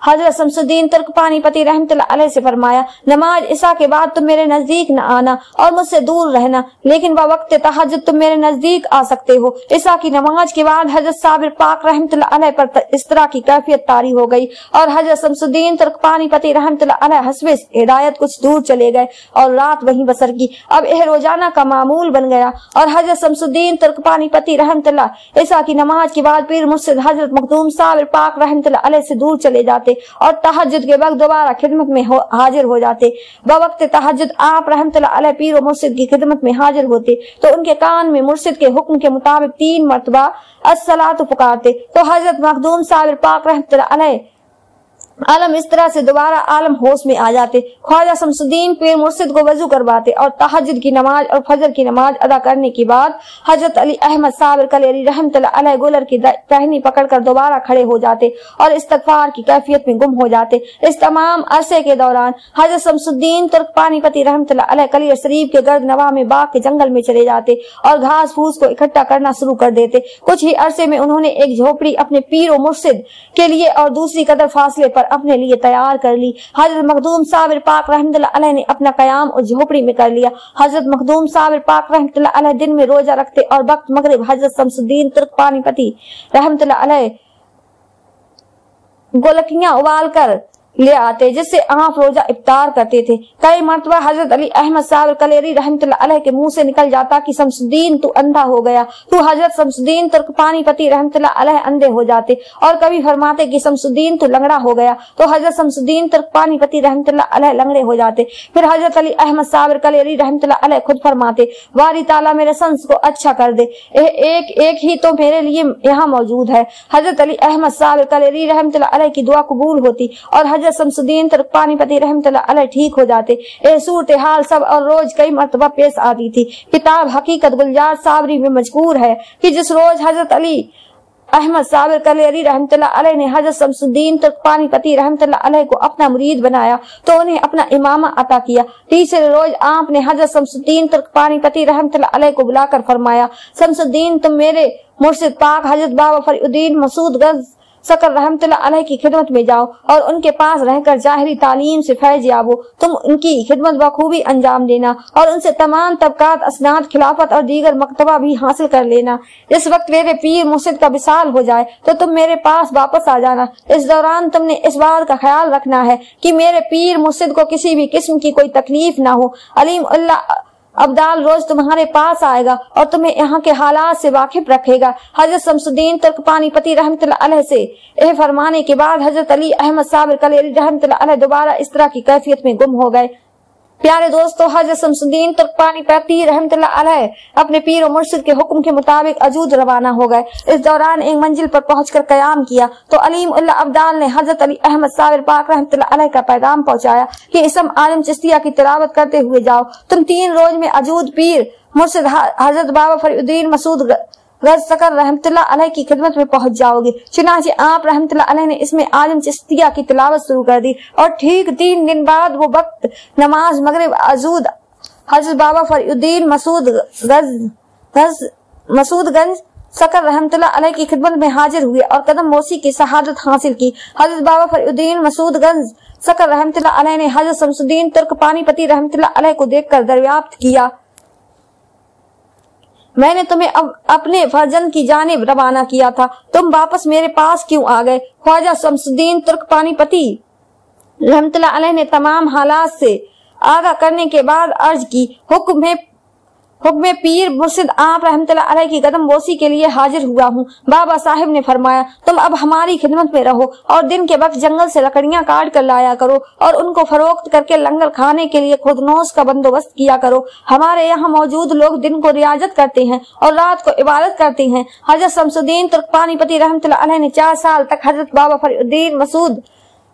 हजरत शमसुद्दीन तुर्कपानीपति रहमतुल्लाह अलैह से फरमाया, नमाज इशा के बाद तुम मेरे नजदीक न आना और मुझसे दूर रहना, लेकिन वक्त तहज्जुद तुम मेरे नजदीक आ सकते हो। इशा की नमाज के बाद हजरत साबिर पाक रहमतुल्लाह अलैह पर इस तरह की कैफियत तारी हो गई और हजरत शमसुद्दीन तुर्कपानीपति रहमतुल्लाह अलैह हस्बे हिदायत कुछ दूर चले गए और रात वहीं बसर की। अब यह रोजाना का मामूल बन गया और हजरत शमसुद्दीन तुर्कपानीपति रहमतुल्लाह इशा की नमाज के बाद पीर मुर्शिद हजरत मखदूम साबिर पाक रहमतुल्लाह अलैह से दूर चले जाते और तहज्जुद के वक्त दोबारा खिदमत में हाजिर हो जाते। बवक्त तहज्जुद आप रहमतुल्लाह अलैह पीर और मुर्शिद की खिदमत में हाजिर होते तो उनके कान में मुर्शिद के हुक्म के मुताबिक 3 मरतबा अस्सलातु पुकारते तो हजरत मखदूम साबिर पाक रहमतुल्लाह अलैह आलम इस तरह से दोबारा आलम होश में आ जाते। ख्वाजा शमसुद्दीन पीर मुर्शिद को वजू करवाते और तहज्जुद की नमाज और फजर की नमाज अदा करने के बाद हजरत अली अहमद साबिर कलेरी रहमतुल्लाह अलैह गुलर की टहनी पकड़कर दोबारा खड़े हो जाते और इस्तगफार की कैफियत में गुम हो जाते। इस तमाम अरसे के दौरान हजरत शमसुद्दीन तुर्कपानीपति रहमतुल्लाह अलैह कलियर शरीफ के गर्द नवा में बाग के जंगल में चले जाते और घास फूस को इकट्ठा करना शुरू कर देते। कुछ ही अरसे में उन्होंने एक झोपड़ी अपने पीर और मुर्शिद के लिए और दूसरी कदर फासले पर अपने लिए तैयार कर ली। हजरत मखदूम साबिर पाक रहमतुल्लाह अलैह ने अपना कयाम उस झोपड़ी में कर लिया। हजरत मखदूम साबिर पाक रहमतुल्लाह अलैह दिन में रोजा रखते और वक्त मगरिब हजरत शमसुद्दीन तुर्कपानीपति रहमतुल्लाह अलैह गोलकियां उबाल कर ले आते जिससे आप रोजा इफ्तार करते थे। कई मरतबा हजरत अली अहमद साबिर कलेरी रहमतुल्लाह अलैह के मुंह से निकल जाता कि शमसुद्दीन तू अंधा हो गया, तो हजरत शमसुद्दीन तुर्कपानीपति रहमतुल्लाह अलैह अंधे हो जाते और कभी फरमाते कि शमसुद्दीन तू लंगड़ा हो गया, तो हजरत शमसुद्दीन तुर्कपानीपति रहमतुल्लाह अलैह लंगड़े हो जाते। फिर हजरत अली अहमद साबिर कलेरी रहमतुल्लाह अलैह खुद फरमाते, वारी ताला मेरे संस को अच्छा कर दे, एक ही तो मेरे लिए यहाँ मौजूद है। हजरत अली अहमद साबिर कलेरी रहमतुल्लाह अलैह की दुआ कबूल होती और हजरत शमसुद्दीन तुर्कपानीपति रहमतुल्लाह अलैह ठीक हो जाते। यह सूरत हाल सब और रोज कई मरतबा पेश आती थी। किताब हकीकत गुलजार साबरी में मजकूर है कि जिस रोज हजरत अली अहमद साबिर कलेरी रहमतुल्लाह अलैह ने हजरत शमसुद्दीन तुर्कपानीपति रहमतुल्लाह अलैह को अपना मुरीद बनाया तो उन्हें अपना इमामा अता किया। तीसरे रोज आपने हजरत शमसुद्दीन तुर्कपानीपति रहमतुल्लाह अलैह को बुलाकर फरमाया, शमसुद्दीन तुम मेरे मुर्शिद पाक हजरत बाबा फरीउद्दीन मसूद गंज सकर रहमतुल्लाह अलैह की खिदमत में जाओ और उनके पास रहकर जाहिरी तालीम से फैज याबो। तुम उनकी खिदमत बखूबी अंजाम देना और उनसे तमाम तबकात असनाद खिलाफत और दीगर मकतबा भी हासिल कर लेना। इस वक्त मेरे पीर मुर्शिद का विसाल हो जाए तो तुम मेरे पास वापस आ जाना। इस दौरान तुमने इस बात का ख्याल रखना है कि मेरे पीर मुर्शिद को किसी भी किस्म की कोई तकलीफ न हो। अलीम उल्लाह अब्दाल रोज तुम्हारे पास आएगा और तुम्हें यहाँ के हालात से वाकिफ रखेगा। हजरत शमसुद्दीन तुर्कपानीपति रहमतुल्लाह अलैह से यह फरमाने के बाद हजरत अली अहमद साबिर कलेरी रहमतुल्लाह अलैह दोबारा इस तरह की कैफियत में गुम हो गए। प्यारे दोस्तों, हजरत शमसुद्दीन तुर्कपानीपति रहमतुल्लाह अलैह अपने पीर और मुर्शिद के हुक्म के मुताबिक अजूद रवाना हो गए। इस दौरान एक मंजिल पर पहुंचकर कयाम किया तो अलीम उल्लाह अब्दाल ने हजरत अली अहमद साबिर पाक रहमतुल्लाह अलैह का पैगाम पहुंचाया कि इसम आलम चिश्तिया की तिलावत करते हुए जाओ। तुम 3 रोज में अजूद पीर मुर्शिद हजरत बाबा फरीउद्दीन मसूद गंज सकर रहमतुल्लाह अलैह की खिदमत में पहुंच जाओगे। चुनांचे आप रहमतुल्लाह अलैह ने इसमें आजम चिश्तिया की तिलावत शुरू कर दी और ठीक 3 दिन बाद वो वक्त नमाज मगरिब अजूद हजरत बाबा फरीउद्दीन मसूद गंज सकर रहमतुल्लाह अलैह की खिदमत में हाजिर हुए और कदम बोसी की शहादत हासिल की। हजरत बाबा फरीउद्दीन मसूद गंज सकर रहमतुल्लाह अलैह ने हजरत शमसुद्दीन तुर्कपानीपति रहमतुल्लाह अलैह को देखकर दरियाफ्त किया, मैंने तुम्हें अपने फर्जंद की जानिब रवाना किया था, तुम वापस मेरे पास क्यों आ गए? ख्वाजा शमसुद्दीन तुर्कपानीपति रहमतुल्लाह अलैह ने तमाम हालात से आगाह करने के बाद अर्ज की, हुक्म पीर मुर्शिद आप रहमतुल्लाह अलैह की कदम बोसी के लिए हाजिर हुआ हूँ। बाबा साहिब ने फरमाया, तुम अब हमारी खिदमत में रहो और दिन के वक्त जंगल से लकड़ियाँ काट कर लाया करो और उनको फरोख्त करके लंगर खाने के लिए खुदनोश का बंदोबस्त किया करो। हमारे यहाँ मौजूद लोग दिन को रियाजत करते हैं और रात को इबादत करते हैं। हजरत शमसुद्दीन तुर्कपानीपति रहमतुल्लाह अलैह ने 4 साल तक हजरत बाबा फरीउद्दीन मसूद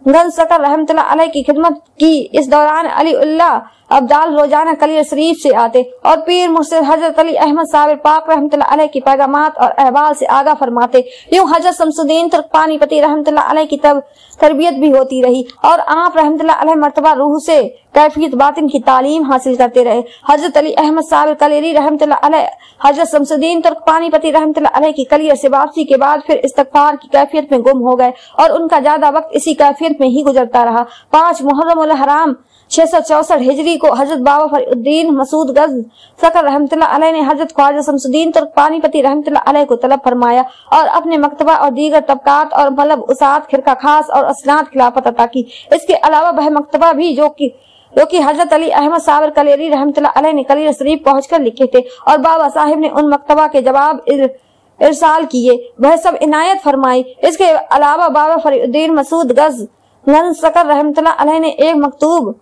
गंज सकर रहमतुल्लाह अलैह की खिदमत की। इस दौरान अली उल्लाह अब्दाल रोजाना कलियर शरीफ से आते और पीर मुर्शिद हजरत अली अहमद साबिर पाक रहमतुल्लाह अलैह की पैगामात और अहवाल से आगाह फरमाते। यूं हजरत शमसुद्दीन तुर्कपानीपति रहमतुल्लाह अलैह की तरबियत भी होती रही और आप रहमतुल्लाह अलैह मर्तबा रूह से कैफियत बातिन की तालीम हासिल करते रहे। हजरत अली अहमद साबिर कलेरी रहमतुल्लाह अलैह हजरत शमसुद्दीन तुर्कपानीपति रहमतुल्लाह अलैह की कलियर से वापसी के बाद फिर इस्तगफार की कैफियत में गुम हो गए और उनका ज्यादा वक्त इसी कैफियत में ही गुजरता रहा। 5 मुहर्रम उल हराम 664 हिजरी को हजरत बाबा फरीउद्दीन मसूद गंज सकर रहमतुल्लाह अलैह ने हजरत ख्वाजा शमसुद्दीन तुर्कपानीपति रहमतुल्लाह अलैह को तलब फरमाया और अपने मकतबा और दीगर तबकात और मतलब उसात खिरका खास और असनाद खिलाफत अता की। इसके अलावा वह मकतबा भी जो कि हजरत अली अहमद साबिर कलेरी रहमतुल्लाह अलैह ने कलियर शरीफ पहुंचकर लिखे थे और बाबा साहिब ने उन मकतबा के जवाब इरसाल किए, वह सब इनायत फरमाई। इसके अलावा बाबा फरीउद्दीन मसूद गंज सकर रहमतुल्लाह अलैह ने एक मकतूब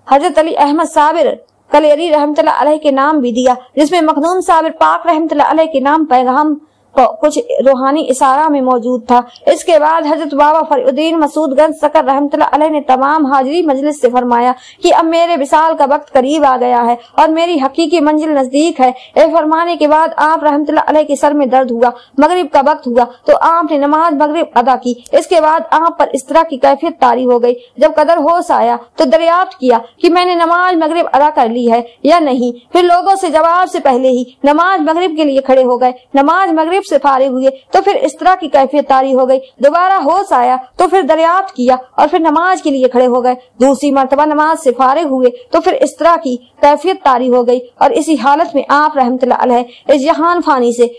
हजरत अली अहमद साबिर कलेरी रहमतुल्लाह अलैह के नाम भी दिया, जिसमें मखदूम साबिर पाक रहमतुल्लाह अलैह के नाम पैगाम कुछ रूहानी इशारा में मौजूद था। इसके बाद हजरत बाबा फरीउद्दीन मसूद गंज सकर रहमतुल्लाह अलैह ने तमाम हाजिरी मजलिस से फरमाया कि अब मेरे विसाल का वक्त करीब आ गया है और मेरी हकीकी मंजिल नजदीक है। ये फरमाने के बाद आप रहमतुल्लाह अलैह के सर में दर्द हुआ। मगरिब का वक्त हुआ तो आपने नमाज मगरिब अदा की। इसके बाद आप पर इस तरह की कैफियत तारी हो गई। जब कदर होश आया तो दरियाफ्त किया कि मैंने नमाज मगरिब अदा कर ली है या नहीं। फिर लोगों से जवाब से पहले ही नमाज मगरिब के लिए खड़े हो गए। नमाज मगरिब से फारिग हुए तो फिर इस तरह की कैफियत तारी हो गई। दोबारा होश आया तो फिर दरियाफ्त किया और फिर नमाज के लिए खड़े हो गए। दूसरी मर्तबा नमाज से फारिग हुए तो फिर इस तरह की कैफियत तारी हो गई और इसी हालत में आप रहमतुल्लाह अलैह इस जहान फानी से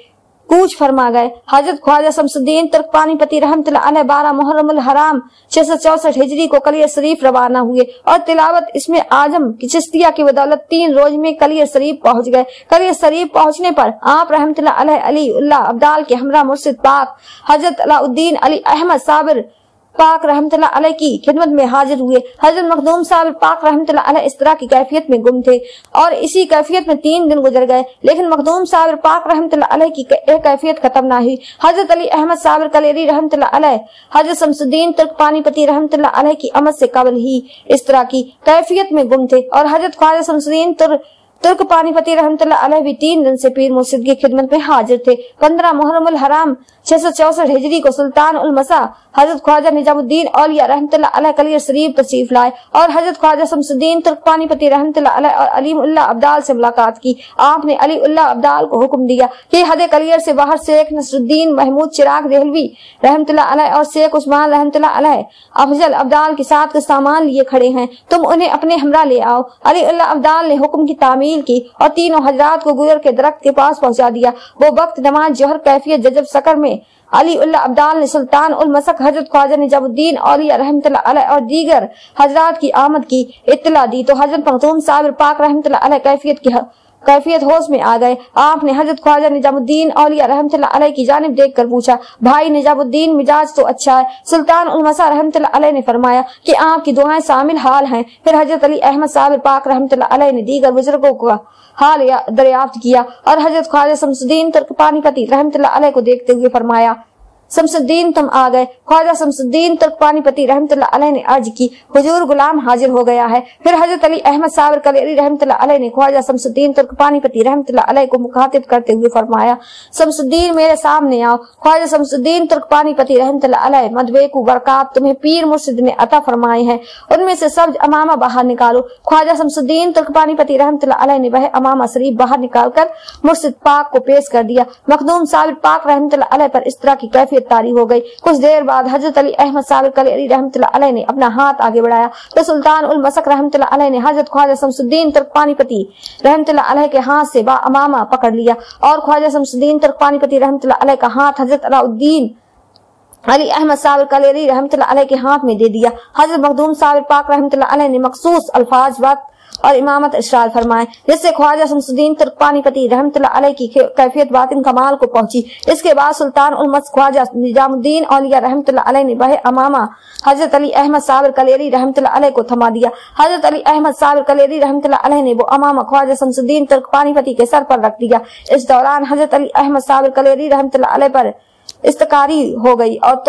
कूच फरमा गए। हजरत ख्वाजा शमसुद्दीन तुर्कपानीपति रहमतुल्लाह अलैह 12 मुहर्रम उल हराम 664 हिजरी को कलियर शरीफ रवाना हुए और तिलावत इसमें आजम की चिश्तिया की बदौलत 3 रोज में कलियर शरीफ पहुंच गए। कलियर शरीफ पहुंचने पर आप रहमतुल्लाह अलैह अली उल्लाह अब्दाल के हमरा मुर्शिद पाक हजरत अलाउद्दीन अली अहमद साबिर पाक रहमतुल्लाह अलैह की खिदमत में हाजिर हुए। हजरत मखदूम साबिर पाक रहमतुल्लाह अलैह इस तरह की कैफियत में गुम थे और इसी कैफियत में 3 दिन गुजर गए, लेकिन मखदूम साबिर पाक रहमतुल्लाह अलैह की कैफियत खत्म ना हुई। हजरत अली अहमद साबिर कलेरी रहमतुल्लाह अलैह हजरत शमसुद्दीन तुर्कपानीपति रहमतुल्लाह अलैह की आमद से कबल ही इस तरह की कैफियत में गुम थे और हजरत ख्वाजा शमसुद्दीन तुर्क पानीपति रहमतुल्लाह अलैह भी 3 दिन से पीर मुर्शिद की खिदमत में हाजिर थे। 15 मुहर्रमुल हराम 664 हिजरी को सुल्तान उल मसा हजरत ख्वाजा निजामुद्दीन औलिया रहमतुल्लाह अलैह कलियर शरीफ तशरीफ लाए और हजरत ख्वाजा शमसुद्दीन तुर्क पानीपति रहमतुल्लाह अलैह और अलीम उल्लाह अब्दाल से मुलाकात की। आपने अली उल्लाह अब्दाल को हुक्म दिया कि हद कलियर से बाहर शेख नसरुद्दीन महमूद चिराग देहलवी रहमतुल्लाह अलैह और शेख उस्मान रहमतुल्लाह अलैह अफजल अब्दाल के साथ के सामान लिए खड़े हैं, तुम उन्हें अपने हमरा ले आओ। अली उल्लाह अब्दाल ने हुक्म की तामील की और तीनों हजरात को गुजर के दरख्त के पास पहुंचा दिया। वो वक्त नमाज जोहर कैफियत जजब सकर में अली उल्लाह अब्दाल ने सुल्तान उल मसक हजरत ख्वाजा निजामुद्दीन औलिया रहमतुल्लाह अलैह और दीगर हजरात की आमद की इत्तला दी तो हजरत मखदूम साबिर पाक रहमतुल्लाह अलैह कैफियत होश में आ गए। आपने हजरत ख्वाजा निजामुद्दीन औलिया रहमतुल्लाह अलैह की जानिब देखकर पूछा, भाई निजामुद्दीन मिजाज तो अच्छा है? सुल्तान उल मसा रहमतुल्लाह अलैह ने फरमाया कि आपकी दुआएं शामिल हाल हैं। फिर हजरत अली अहमद साबिर पाक रहमतुल्लाह अलैह ने दीगर बुजुर्गों का हाल दरियाफ्त किया और हजरत ख्वाजा शमसुद्दीन तुर्क पानीपति रहमतुल्लाह अलैह को देखते हुए फरमाया, शमसुद्दीन तुम आ गए। ख्वाजा शमसुद्दीन तुर्क पानीपति रहमतुल्लाह अलैह ने अर्ज की, हुजूर गुलाम हाजिर हो गया है। फिर हजरत अली अहमद साबिर कलेरी रहमतुल्लाह अलैह ने ख्वाजा शमसुद्दीन तुर्क पानीपति रहमतुल्लाह अलैह को मुखातिब करते हुए फरमाया, शमसुद्दीन मेरे सामने आओ। ख्वाजा शमसुद्दीन तुर्क पानीपति रहमतुल्लाह अलैह मदवेकु बरकात तुम्हें पीर मुर्शिद ने अता फरमाए हैं, उनमें से सब्ज अमामा बाहर निकालो। ख्वाजा शमसुद्दीन तुर्क पानीपति रहमतुल्लाह अलैह ने वह अमामा शरीफ बाहर निकालकर मुर्शिद पाक को पेश कर दिया। मखदूम साबिर पाक रहमतुल्लाह अलैह पर इस तरह की कैफियत तारी हो गई। कुछ देर बाद हजरत अली अहमद साबिर कलेरी रहमतुल्लाह अलैह ने अपना हाथ आगे बढ़ाया तो सुल्तान उल मसक रहमतुल्लाह अलैह ने हजरत ख्वाजा शमसुद्दीन तुर्क पानीपति रहमतुल्लाह अलैह के हाथ से बा अमामा पकड़ लिया और ख्वाजा शमसुद्दीन तुर्क पानीपति रहमतुल्लाह अलैह का हाथ हजरत अलाउद्दीन अली अहमद साबिर कलेरी रहमतुल्लाह अलैह के हाथ में दे दिया। हजरत मखदूम साबिर पाक रहमतुल्लाह अलैह ने मखसूस अल्फाज बात और इमामत इरशाद फरमाए, जिससे ख्वाजा शमसुद्दीन तुर्क पानीपति रहमतुल्लाह अलैह की कैफियत बातिन कमाल को पहुंची। इसके बाद सुल्तान उल मसक ख्वाजा निजामुद्दीन औलिया रहमतुल्लाह अलैह ने वह अमामा हजरत अली अहमद साबिर कलेरी रहमतुल्लाह अलैह को थमा दिया। हजरत अली अहमद साबिर कलेरी रहमतुल्लाह अलैह ने वो अमामा ख्वाजा शमसुद्दीन तुर्क पानीपति के सर पर रख दिया। इस दौरान हजरत अली अहमद साबिर कलेरी रहमतुल्लाह अलैह पर इस्तकारी हो गई और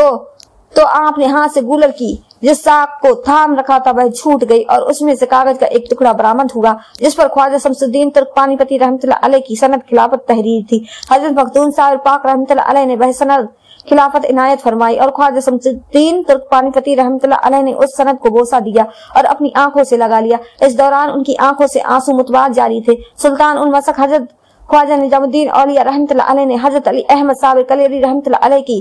तो आपने हाथ से गुलर की जिस साग को थाम रखा था वह छूट गई और उसमें से कागज का एक टुकड़ा बरामद हुआ जिस पर ख्वाजा शमसुद्दीन तुर्क पानीपति रहमतुल्लाह अलैह की सनद खिलाफत तहरीर थी। हजरत मखदूम साबिर पाक रहमतुल्लाह अलैह ने वह सनद खिलाफत इनायत फरमाई और ख्वाजा शमसुद्दीन तुर्क पानीपति रहमतुल्लाह अलैह ने उस सनद को बोसा दिया और अपनी आंखों से लगा लिया। इस दौरान उनकी आंखों से आंसू मुतवार जारी थे। सुल्तान उल मसक हजरत ख्वाजा निजामुद्दीन औलिया रहमतुल्लाह अलैह ने हजरत अली अहमद साबिर कलेरी रहमतुल्लाह अलैह की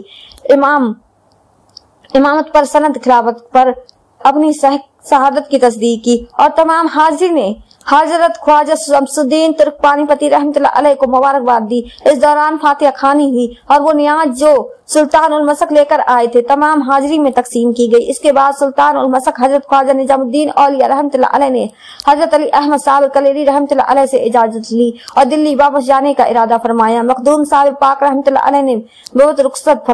इमामत पर सनद खिलाफत पर अपनी शहादत की तस्दीक की और तमाम हाजिर ने हजरत ख्वाजा शमसुद्दीन तुर्क पानीपति रहमतुल्लाह अलैह को मुबारकबाद दी। इस दौरान फातिहा खानी हुई और वो नियाज जो सुल्तान उल मसक लेकर आए थे तमाम हाजिरी में तकसीम की गई। इसके बाद सुल्तान उल मसक हजरत ख्वाजा निजामुद्दीन औलिया रहमतुल्लाह अलैह ने हजरत अली अहमद साबिर कलेरी रहमतुल्लाह अलैह से इजाजत ली और दिल्ली वापस जाने का इरादा फरमाया। मखदूम साबिर पाक रहमतुल्लाह अलैह ने बहुत रुखसत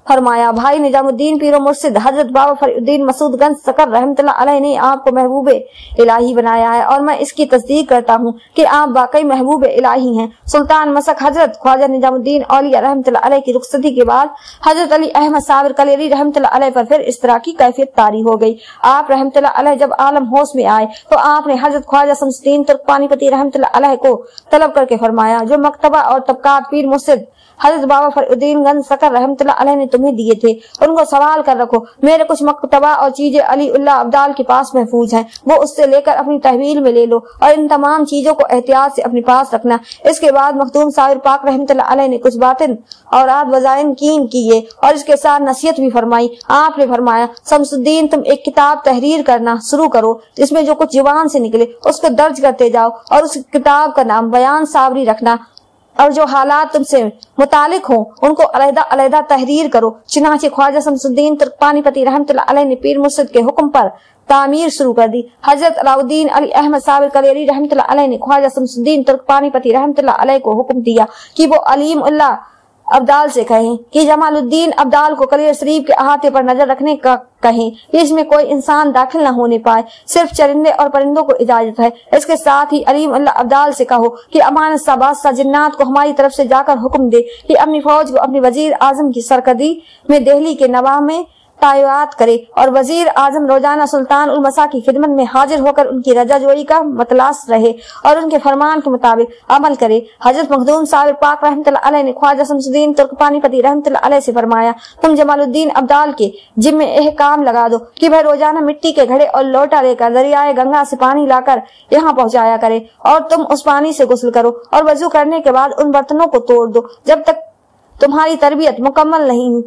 फरमाया। भाई निजामुद्दीन पीरो मुर्शिद हजरत बाबा फरीउद्दीन मसूद गंज सकर रहमतुल्लाह अलैह ने आपको महबूबे इलाही बनाया है और मैं इसकी तस्दीक करता हूँ कि आप वाकई महबूबे इलाही हैं। सुल्तान मसक हजरत ख्वाजा निजामुद्दीन औलिया रहमतुल्लाह अलैह की रुखसती के बाद हजरत अली अहमद साबिर कलेरी रहमतुल्लाह अलैह पर फिर इस तरह की कैफियत तारी हो गई। आप रहमतुल्लाह अलैह जब आलम होश में आए तो आपने हजरत ख्वाजा शमसुद्दीन तुर्क पानीपति रहमतुल्लाह अलैह को तलब करके फरमाया, जो मकतबा और तबकात पीर मुर्शिद हजरत बाबा फरीउद्दीन गंज सकर रहमतुल्लाह अलैह ने तुम्हें दिए थे उनको सवाल कर रखो। मेरे कुछ मकतबा और चीजें अली उल्लाह अब्दाल के पास महफूज हैं, वो उससे लेकर अपनी तहवील में ले लो और इन तमाम चीजों को एहतियात से अपने पास रखना। इसके बाद मखदूम साबिर पाक रहमतुल्लाह अलैह ने कुछ बातें और वज़ाइन कीन किए और इसके साथ नसीहत भी फरमाई। आपने फरमाया, शमसुद्दीन तुम एक किताब तहरीर करना शुरू करो जिसमें जो कुछ जुबान से निकले उसको दर्ज करते जाओ और उस किताब का नाम बयान साबरी रखना और जो हालात तुमसे मुतालिक हो उनको अलहदा तहरीर करो। चुनांचे ख्वाजा शमसुद्दीन तुर्क पानीपति रहमतुल्लाह अलैह ने पीर मुर्शिद के हुक्म पर तामीर शुरू कर दी। हजरत अलाउद्दीन अली अहमद साबिर कलेरी रहमतुल्लाह अलैह ने ख्वाजा शमसुद्दीन तुर्क पानीपति रहमतुल्लाह अलैह को हुक्म दिया कि वो अलीम उल्लाह अब्दाल से कहें कि जमालुद्दीन अब्दाल को कलियर शरीफ के अहाते पर नजर रखने का कहें कि इसमें कोई इंसान दाखिल न होने पाए, सिर्फ चरिंदे और परिंदों को इजाजत है। इसके साथ ही अलीम उल्लाह अब्दाल से कहो कि अमानत साबादशाह जिन्नात को हमारी तरफ से जाकर हुक्म दे कि अपनी फौज को अपनी वजीर आजम की सरकर्दी में दिल्ली के नवाब में तायवात करे और वजीर आजम रोजाना सुल्तान उल मसा की खिदमत में हाजिर होकर उनकी रजा जोई का मतलास रहे और उनके फरमान के मुताबिक अमल करे। हजरत मखदूम साहिब पाक रहमतुल्लाह अलैह ने ख्वाजा शमसुद्दीन तुर्कपानीपति रहमतुल्लाह अलैह से फरमाया, तुम जमालुद्दीन अब्दाल के जिम्मे यह काम लगा दो कि वह रोजाना मिट्टी के घड़े और लोटा लेकर दरियाए गंगा से पानी लाकर यहाँ पहुँचाया करे और तुम उस पानी से गुस्ल करो और वजू करने के बाद उन बर्तनों को तोड़ दो जब तक तुम्हारी तरबियत मुकम्मल नहीं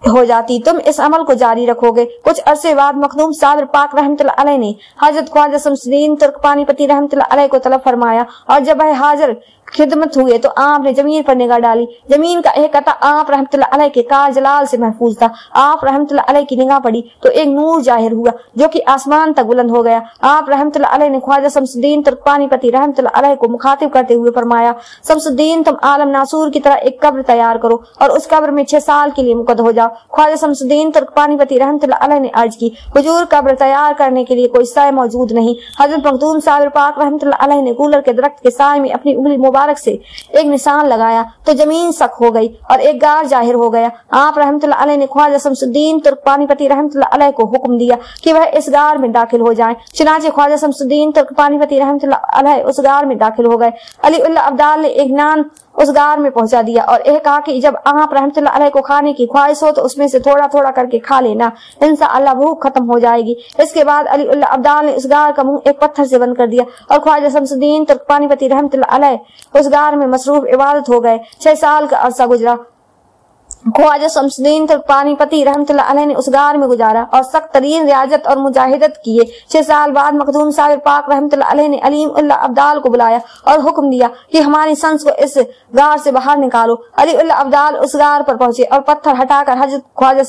हो जाती। तुम इस अमल को जारी रखोगे। कुछ अरसे बाद मखदूम साबिर पाक रहमतुल्लाह अलैह ने हजरत ख्वाजा शमसुद्दीन तुर्कपानीपति रहमतुल्लाह अलैह को तलब फरमाया और जब वह हाजिर खिदमत हुए तो आपने जमीन पर निगाह डाली। जमीन का एक कता आप रहमतुल्लाह अलैह के कार जलाल से महफूज था। आप रहमतुल्लाह अलैह की निगाह पड़ी तो एक नूर जाहिर हुआ जो कि आसमान तक बुलंद हो गया। आप रहमतुल्लाह अलैह ने ख्वाजा शमसुद्दीन तुर्कपानीपति रहमतुल्लाह अलैह को मुखातिब करते हुए फरमाया, शमसुद्दीन तुम आलम नासूर की तरह एक कब्र तैयार करो और उस कब्र में 6 साल के लिए मुकद हो जाओ। ख्वाजा शमसुद्दीन तुर्कपानीपति रहमतुल्लाह अलैह ने अर्ज की, हुजूर कब्र तैयार करने के लिए कोई साय मौजूद नहीं। हजरत मखदूम साबिर पाक रहमतुल्लाह अलैह ने कूलर के दरख्त के साय में अपनी उंगली मुबारक से एक निशान लगाया तो जमीन सख्त हो गई और एक गार जाहिर हो गया। आप रहमतुल्लाह अलैह ने ख्वाजा शमसुद्दीन तुर्कपानीपति रहमतुल्लाह अलैह को हुक्म दिया कि वह इस गार में दाखिल हो जाएं। चुनांचे ख्वाजा शमसुद्दीन तुर्कपानीपति रहमतुल्लाह अलैह उस गार में दाखिल हो गए। अली उल्लाह अब्दाल ने एक नान उस गार में पहुंचा दिया और यह कहा कि जब आप रहमतुल्लाह अलैह को खाने की ख्वाहिश हो तो उसमें से थोड़ा थोड़ा करके खा लेना, इंशाअल्लाह भूख खत्म हो जाएगी। इसके बाद अली उल्लाह अब्दाल ने उस गार का मुंह एक पत्थर से बंद कर दिया और ख्वाजा शमसुद्दीन तुर्कपानीपति रहमतुल्लाह अलैह उस गार में मसरूफ इबादत हो गए। 6 साल का अरसा गुजरा। ख्वाजा शमसुद्दीन तुर्कपानीपति रहमतुल्लाह अलैह ने उस गार में गुजारा और सख्त तरीन रियाजत और मुजाहिदत किए। 6 साल बाद मखदूम साबिर पाक रहमतुल्लाह अलैह ने अलीम उल्लाह अब्दाल को बुलाया और हुक्म दिया कि हमारी संस को इस गार से बाहर निकालो। अली उल्लाह अब्दाल उस गार पर पहुंचे और पत्थर हटाकर हजरत ख्वाजा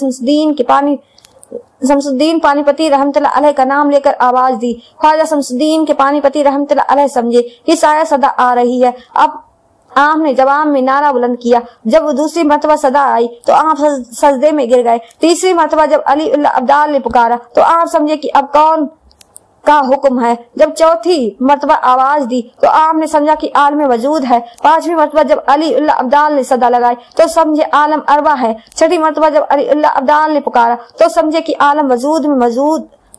शमसुद्दीन पानीपति रहमतुल्लाह अलैह का नाम लेकर आवाज दी। ख्वाजा शमसुद्दीन के पानीपति रहमतुल्लाह अलैह समझे कि साया सदा आ रही है। अब आपने जवाब में नारा बुलंद किया। जब वो दूसरी मर्तबा सदा आई तो आप सजदे में गिर गए। तीसरी मर्तबा जब अली उल्लाह अब्दाल ने पुकारा तो आप समझे कि अब कौन का हुक्म है। जब चौथी मर्तबा आवाज दी तो आपने समझा कि आलम वजूद है। 5वीं मर्तबा जब अली उल्लाह अब्दाल ने सदा लगाई तो समझे आलम अरबा है। 6ठी मर्तबा जब अली उल्लाह अब्दाल ने पुकारा तो समझे कि आलम वजूद में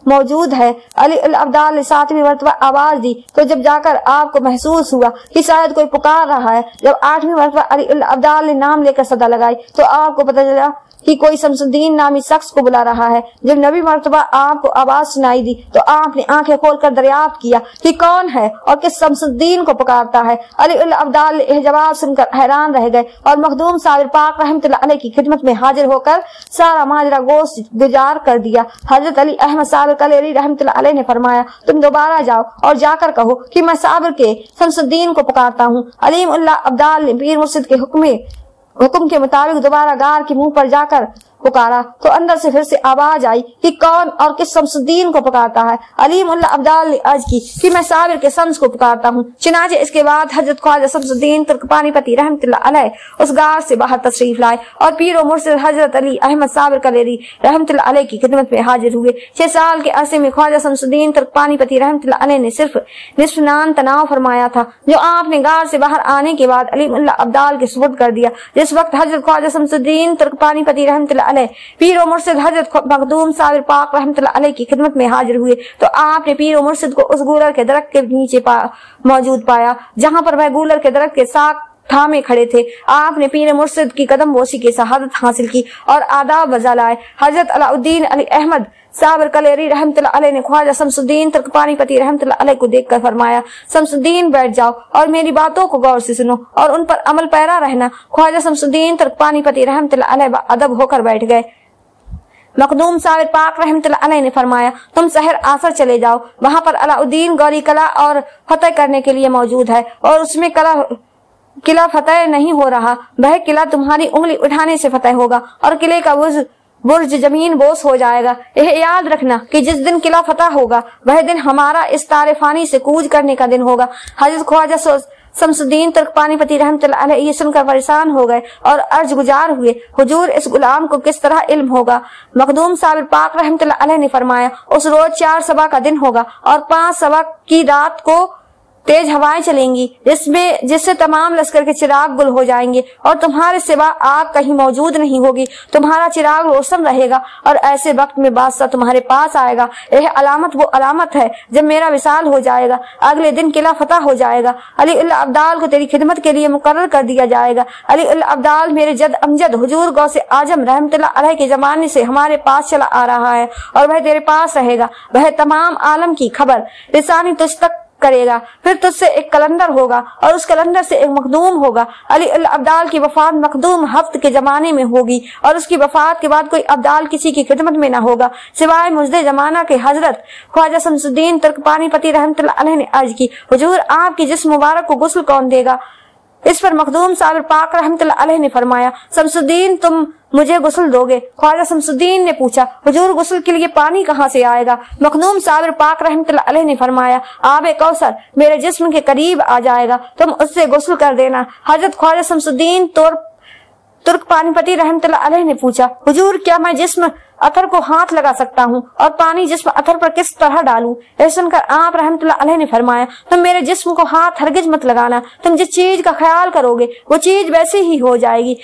मौजूद है। अली उल्लाह अब्दाल ने 7वीं मर्तबा आवाज दी तो जब जाकर आपको महसूस हुआ कि शायद कोई पुकार रहा है। जब 8वीं मर्तबा अली उल्लाह अब्दाल ने नाम लेकर सदा लगाई तो आपको पता चला कि कोई शमसुद्दीन नामी शख्स को बुला रहा है। जब 9वीं मर्तबा आपको आवाज सुनाई दी तो आपने आंखें खोलकर दरियाफ्त किया कि कौन है और किस शमसुद्दीन को पुकारता है। अली उल्लाह अब्दाल यह जवाब सुनकर हैरान रह गए और मखदूम साबिर पाक रहमतुल्लाह अलैह की खिदमत में हाजिर होकर सारा माजरा गोश्त गुजार कर दिया। हजरत अली अहमद साबिर कलेरी रहमतुल्लाह अलैह ने फरमाया, तुम दोबारा जाओ और जाकर कहो कि मैं साबिर के शमसुद्दीन को पुकारता हूँ। अलीम उल्लाह अब्दाल ने पीर मुर्शिद के हुक्म के मुताबिक दोबारा गार के मुंह पर जाकर पुकारा तो अंदर से फिर से आवाज आई कि कौन और किस शमसुद्दीन को पुकारता है। अलीम उल्लाह अब्दाल ने अर्ज की कि मैं साबिर के शम्स को पुकारता हूँ। चुनांचे इसके बाद हजरत ख्वाजा शमसुद्दीन तुर्कपानीपति रहमतुल्लाह अलैह उस गार से बाहर तशरीफ लाए और पीर और मुर्शिद हजरत अली अहमद साबिर कलेरी रहमतुल्लाह अलैह की खिदमत में हाजिर हुए। 6 साल के अरसे में ख्वाजा शमसुद्दीन तुर्कपानीपति रहमतुल्लाह अलैह ने सिर्फ निस्फ नान तनाव फरमाया था जो आपने गार से बाहर आने के बाद अलीम उल्लाह अब्दाल के सुपुर्द कर दिया। जिस वक्त हजरत ख्वाजा शमसुद्दीन तुर्कपानीपति रहमतुल्लाह पीर और मुर्शिद हजरत मखदूम साबिर पाक रहमतुल्लाह अलैह की खिदमत में हाजिर हुए तो आपने पीर और मुर्शिद को उस गूलर के दरख्त के नीचे मौजूद पाया जहां पर वह गूलर के दरख्त के साथ थामे खड़े थे। आपने पीर मुर्शिद की कदम बोशी की शहादत हासिल की और आदाब वजा लाए। हजरत अलाउद्दीन अली अहमद साबिर कलेरी रहमतुल्लाह अलैह ने ख्वाजा शमसुद्दीन तुर्कपानीपति रहमतुल्लाह अलैह को देखकर फरमाया, शमसुद्दीन बैठ जाओ और मेरी बातों को गौर से सुनो और उन पर अमल पैरा रहना। ख्वाजा शमसुद्दीन तुर्कपानीपति रहमतुल्लाह अलैह अदब होकर बैठ गए। मखदूम साबिर पाक रहमतुल्लाह अलैह ने फरमाया, तुम शहर आसर चले जाओ, वहां पर अलाउद्दीन गौरी कला और फतेह करने के लिए मौजूद है और उसमें किला फतेह नहीं हो रहा, वह किला तुम्हारी उंगली उठाने से फतेह होगा और किले का बुर्ज जमीन बोस हो जाएगा। यह याद रखना कि जिस दिन किला फतेह होगा वह दिन हमारा इस तारे फानी से कूच करने का दिन होगा। हजरत ख्वाजा शमसुद्दीन तुर्कपानीपति रहमतुल्लाह अलैह ये सुनकर परेशान हो गए और अर्ज गुजार हुए, हुजूर इस गुलाम को किस तरह इल्म होगा। मखदूम साबिर पाक रहमतुल्लाह अलैह ने फरमाया, उस रोज 4 सबा का दिन होगा और 5 सबा की रात को तेज हवाएं चलेंगी जिससे तमाम लश्कर के चिराग गुल हो जाएंगे और तुम्हारे सिवा आग कहीं मौजूद नहीं होगी। तुम्हारा चिराग रोशन रहेगा और ऐसे वक्त में बादशाह तुम्हारे पास आएगा। यह अलामत वो अलामत है जब मेरा विसाल हो जाएगा। अगले दिन किला फतह हो जाएगा। अली उल अब्दाल को तेरी खिदमत के लिए मुकर्रर कर दिया जाएगा। अली उल अब्दाल मेरे जद अमजद हुजूर गौसे आजम रहमतुल्लाह अलैह के जमाने से हमारे पास चला आ रहा है और वह तेरे पास रहेगा। वह तमाम आलम की खबर लिसानी तुझ तक करेगा। फिर तुझसे एक कलंदर होगा और उस कलंदर से एक मखदूम होगा। अली उल अब्दाल की वफात मखदूम हफ्त के जमाने में होगी और उसकी वफात के बाद कोई अब्दाल किसी की खिदमत में न होगा सिवाय मुजदे जमाना के। हजरत ख्वाजा शमसुद्दीन तुर्क पानीपती रहमतुल्लाह अलैह ने अर्ज की, हुजूर आपकी जिस्म मुबारक को गुस्ल कौन देगा? इस पर मखदूम साबिर पाक रहमतुल्लाह अलैह ने फरमाया, शमसुद्दीन तुम मुझे गुस्ल दोगे? ख्वाजा शमसुद्दीन ने पूछा, हुजूर गुस्ल के लिए पानी कहाँ से आएगा? मखदूम साबिर पाक रहमतुल्लाह अलैह ने फरमाया, आबे कौसर मेरे जिस्म के करीब आ जाएगा, तुम उससे गुस्ल कर देना। हजरत ख्वाजा शमसुद्दीन तुर्क पानीपती रहमतुल्लाह अलैह ने पूछा, हुजूर क्या मैं जिस्म अथर को हाथ लगा सकता हूँ और पानी जिस्म अथर पर किस तरह डालूं? यह सुनकर आप रहमतुल्लाह अलैह ने फरमाया, तुम मेरे जिस्म को हाथ हरगिज मत लगाना। तुम जिस चीज का ख्याल करोगे वो चीज वैसे ही हो जाएगी।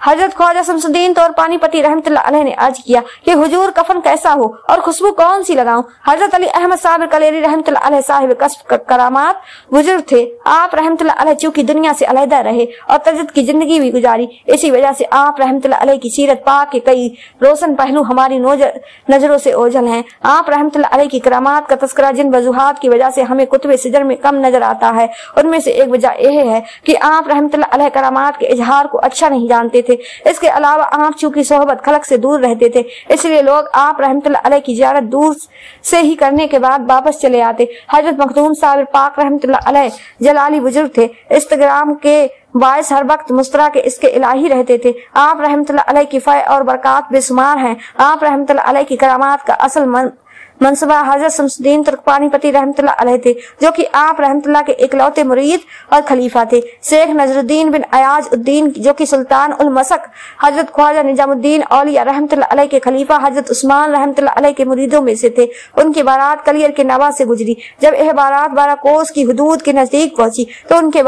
हजरत ख्वाजा शमसुद्दीन तौर पानीपती रहमतुल्लाह अलैह ने अर्ज किया कि हुजूर कफन कैसा हो और खुशबू कौन सी लगाऊं? हजरत अली अहमद साबिर कलेरी रहमतुल्लाह अलैह साहिब कस्ब करामात बुजुर्ग थे। आप रहमतुल्लाह अलैह चूंकि दुनिया से अलहदा रहे और तजद की जिंदगी भी गुजारी, इसी वजह से आप रहमतुल्लाह अलैह की सीरत पाक के कई रोशन पहलू हमारी नजरों से ओझल हैं। आप रहमतुल्लाह अलैह की करामात का तस्करा जिन वजूहात की वजह से हमें कुतुब सिजर में कम नजर आता है, उनमें से एक वजह यह है कि आप रहमतुल्लाह अलैह करामात के इजहार को अच्छा नहीं जानते थे। इसके अलावा आप चूंकि सोहबत खलक से दूर रहते थे, इसलिए लोग आप रहमतुल्लाह अलैह की जियारत दूर से ही करने के बाद वापस चले आते। हजरत मखदूम साबिर पाक रहमतुल्लाह अलैह जलाली बुजुर्ग थे। इस्तग्राम के बायस हर वक्त मुस्तरा के इसके इलाही रहते थे। आप रहमतुल्लाह अलैह की फै और बरकात बेशुमार हैं। आप रहमतुल्लाह अलैह की करामात का असल मनसबा हजरत शमसुद्दीन तुर्क पानीपती रहमतुल्लाह अलैह थे, जो कि आप रहमतुल्लाह के इकलौते मुरीद और खलीफा थे। शेख नजरुद्दीन बिन अयाज उद्दीन जो कि सुल्तान उल मसक हजरत ख्वाजा निजामुद्दीन औलिया रहमतुल्लाह अलैह के खलीफा हजरत उस्मान रहमतुल्लाह अलैह के मुरीदों में से थे। उनकी बारात कलियर के नवा से गुजरी। जब यह बारात 12 कोस की हुदूद के नजदीक पहुंची तो उनके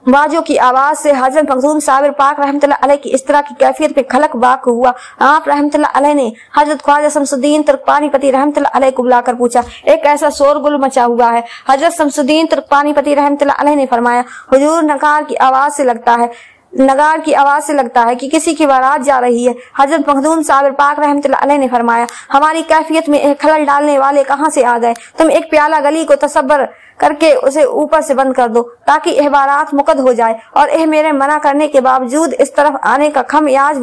बाजों की आवाज से हजरत मखदूम साबिर पाक रहमतुल्लाह अलैह की इस तरह की कैफियत में खलक वाक़ हुआ। आप रहमतुल्लाह अलैह ने हजरत ख्वाजा शमसुद्दीन तुर्क पानीपती रहमतुल्लाह अलैह को बुलाकर पूछा, एक ऐसा शोरगुल मचा हुआ है। हजरत शमसुद्दीन तुर्क पानीपती रहमतुल्लाह अलैह ने फरमाया, हुजूर नगार की आवाज से लगता है कि किसी की बारात जा रही है। हजरत मखदूम साबिर पाक रहमतुल्लाह अलैह ने फरमाया, हमारी कैफियत में एक खलल डालने वाले कहाँ से आ गए? तुम एक प्याला गली को तसव्वुर करके उसे ऊपर से बंद कर दो ताकि यह बारात मुकद हो जाए और यह मेरे मना करने के बावजूद इस तरफ आने का खामियाजा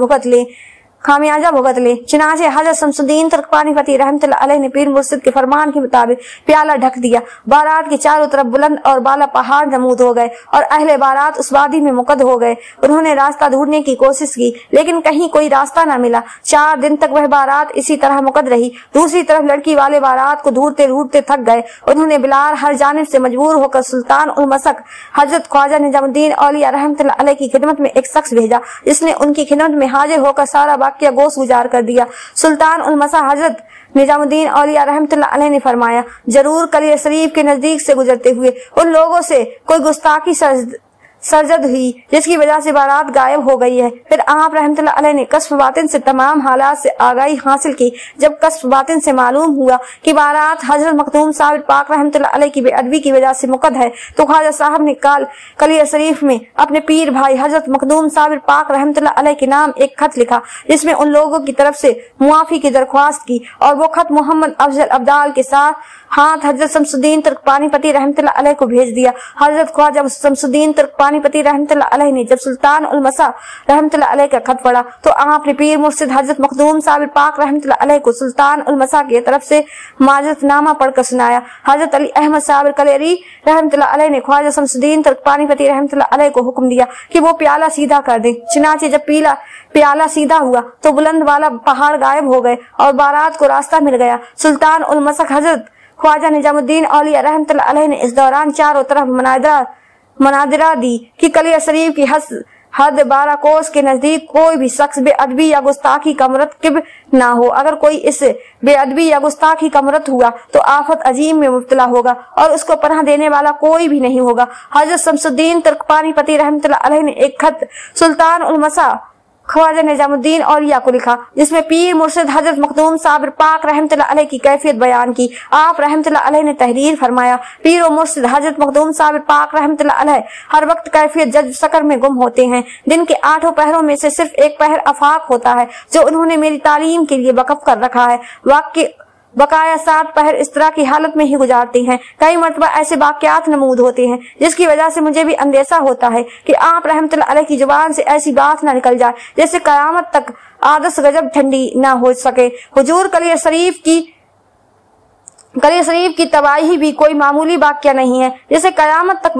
भुगत ले। चुनाचे हजरत शमसुद्दीन तुर्क पानीपती रहमतुल्लाह अलैह ने पीर मुर्शिद के फरमान के मुताबिक प्याला ढक दिया। बारात के चारों तरफ बुलंद और बाला पहाड़ नमूद हो गए और अहले बारात उस वादी में मुकद हो गए। उन्होंने रास्ता ढूंढने की कोशिश की लेकिन कहीं कोई रास्ता न मिला। 4 दिन तक वह बारात इसी तरह मुकद रही। दूसरी तरफ लड़की वाले बारात को ढूंढते थक गए। उन्होंने बिलाल हर जानिब से मजबूर होकर सुल्तान उल मसक हजरत ख्वाजा निजामुद्दीन औलिया रहमतुल्लाह अलैह की खिदमत में एक शख्स भेजा, जिसने उनकी खिदमत में हाजिर होकर सारा वाकया गोश गुजार कर दिया। सुल्तान उल मसा हजरत निजामुद्दीन औलिया रहमतुल्लाह अलैह ने फरमाया, जरूर कलियर शरीफ के नजदीक से गुजरते हुए उन लोगों से कोई गुस्ताखी सरजद हुई जिसकी वजह से बारात गायब हो गई है। फिर आप रहमतुल्लाह अलैह ने कस्ब बातिन से तमाम हालात से आगाही हासिल की। जब कस्ब बातिन से मालूम हुआ कि बारात हजरत मखदूम साबिर पाक रहमतुल्लाह अलैह की बेअदबी की वजह से मुकद है, तो ख्वाजा साहब ने कलियर शरीफ में अपने पीर भाई हजरत मखदूम साबिर पाक रहमतुल्लाह अलैह के नाम एक खत लिखा, जिसमें उन लोगों की तरफ से मुआफी की दरख्वास्त की और वो खत मोहम्मद अफजल अब्दाल के साथ हाथ हजरत शमसुद्दीन तुर्क पानीपती रहमतुल्लाह अलैह को भेज दिया। हजरत ख्वाजा शमसुद्दीन तुर्क पानीपती रहमतुल्लाह अलैह ने जब सुल्तान उल मसा रहमतुल्लाह अलैह का खत पढ़ा तो आपने पीर मुर्शिद हजरत मखदूम साबिर पाक रहमतुल्लाह अलैह को सुल्तान उल मसा की तरफ से माजरतनामा पढ़कर सुनाया। हजरत अली अहमद साबिर कलेरी रहमतुल्लाह अलैह ने ख्वाजा शमसुद्दीन तुर्क पानीपती रहमतुल्लाह अलैह को हुक्म दिया कि वो प्याला सीधा कर दे। चुनाचे जब प्याला सीधा हुआ तो बुलंद वाला पहाड़ गायब हो गए और बारात को रास्ता मिल गया। सुल्तान उल मसक हजरत ख्वाजा निजामुद्दीन औलिया रहमतुल्लाह अलैह ने इस दौरान चारों तरफ मनादिरा दी कि कलियर शरीफ की हद 12 कोस के नजदीक कोई भी शख्स बेअदबी या गुस्ताखी का मुरतकिब ना हो। अगर कोई इस बेअदबी या गुस्ताखी का मुरत हुआ तो आफत अजीम में मुब्तला होगा और उसको पनाह देने वाला कोई भी नहीं होगा। हजरत शमसुद्दीन तुर्कपानीपति रहमतुल्लाह अलैह ने एक खत सुल्तान उल मसा ख्वाजा निजामुद्दीन औलिया को लिखा, जिसमें पीर मुर्शिद हजरत मखदूम साबिर पाक रहमतुल्लाह अलैह की कैफियत बयान की। आप रहमतुल्लाह अलैह ने तहरीर फरमाया, पीर और मुर्शिद हजरत मखदूम साबिर पाक रहमतुल्लाह अलैह हर वक्त कैफियत जज्ब सकर में गुम होते हैं। दिन के 8 पहरों में से सिर्फ एक पहर अफाक होता है जो उन्होंने मेरी तालीम के लिए वक्फ कर रखा है। बकाया 7 पहर इस तरह की हालत में ही गुजारते हैं। कई मरतबा ऐसे वाक़यात नमूद होते हैं जिसकी वजह से मुझे भी अंदेशा होता है कि आप रहमतुल्लाह अलैह की जुबान से ऐसी बात न निकल जाए जैसे कयामत तक आदस गजब ठंडी न हो सके। हुजूर कलियर शरीफ की तबाही भी कोई मामूली वाक़या नहीं है जिसे कयामत तक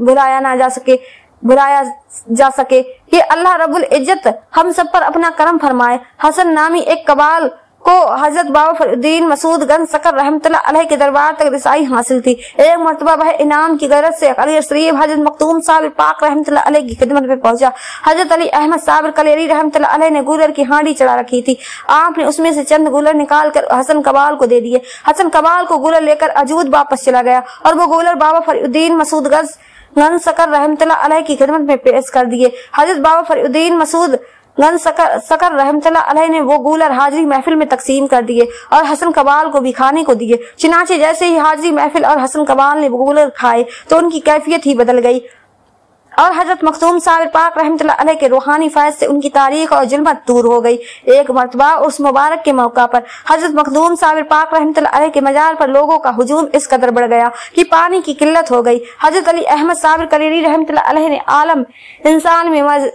भुलाया जा सके। कि अल्लाह रब्बुल इज्जत हम सब पर अपना करम फरमाए। हसन नामी एक कबाल को हजरत बाबा फरीउद्दीन मसूद गंज सकर रहमतुल्लाह अलैह के दरबार तक रिसाई हासिल थी। एक मरतबा वह इनाम की गरज से कलियर शरीफ हजरत मखदूम साबिर पाक रहमतुल्लाह अलैह की खिदमत में पहुंचा। हजरत अली अहमद साबिर कलेरी रहमतुल्लाह अलैह ने गूलर की हांडी चढ़ा रखी थी। आपने उसमें से चंद गूलर निकाल कर हसन कबाल को दे दिए। हसन कबाल को गूलर लेकर अजूद वापस चला गया और वो गूलर बाबा फरीउद्दीन मसूद गंज सकर रहमतुल्लाह अलैह की खिदमत में पेश कर दिए। हजरत बाबा फरीउद्दीन मसूद गंज सकर रहमतुल्लाह अलैह ने वो गूलर हाजिरी महफिल में तकसीम कर दिए और हसन कबाल को भी खाने को दिए। चिनाचे जैसे ही हाजिरी महफिल और हसन कबाल ने वो गूलर खाए तो उनकी कैफियत ही बदल गई और हजरत मखदूम साबिर पाक रहमतुल्लाह अलैह के रूहानी फैज से उनकी तारीख और जुल्मत दूर हो गई। एक मरतबा उस मुबारक के मौका पर हजरत मखदूम साबिर पाक रहमतुल्लाह अलैह के मजार पर लोगों का हुजूम इस कदर बढ़ गया कि पानी की किल्लत हो गई। हजरत अली अहमद साबिर कलेरी रहमतुल्लाह अलैह ने आलम इंसान में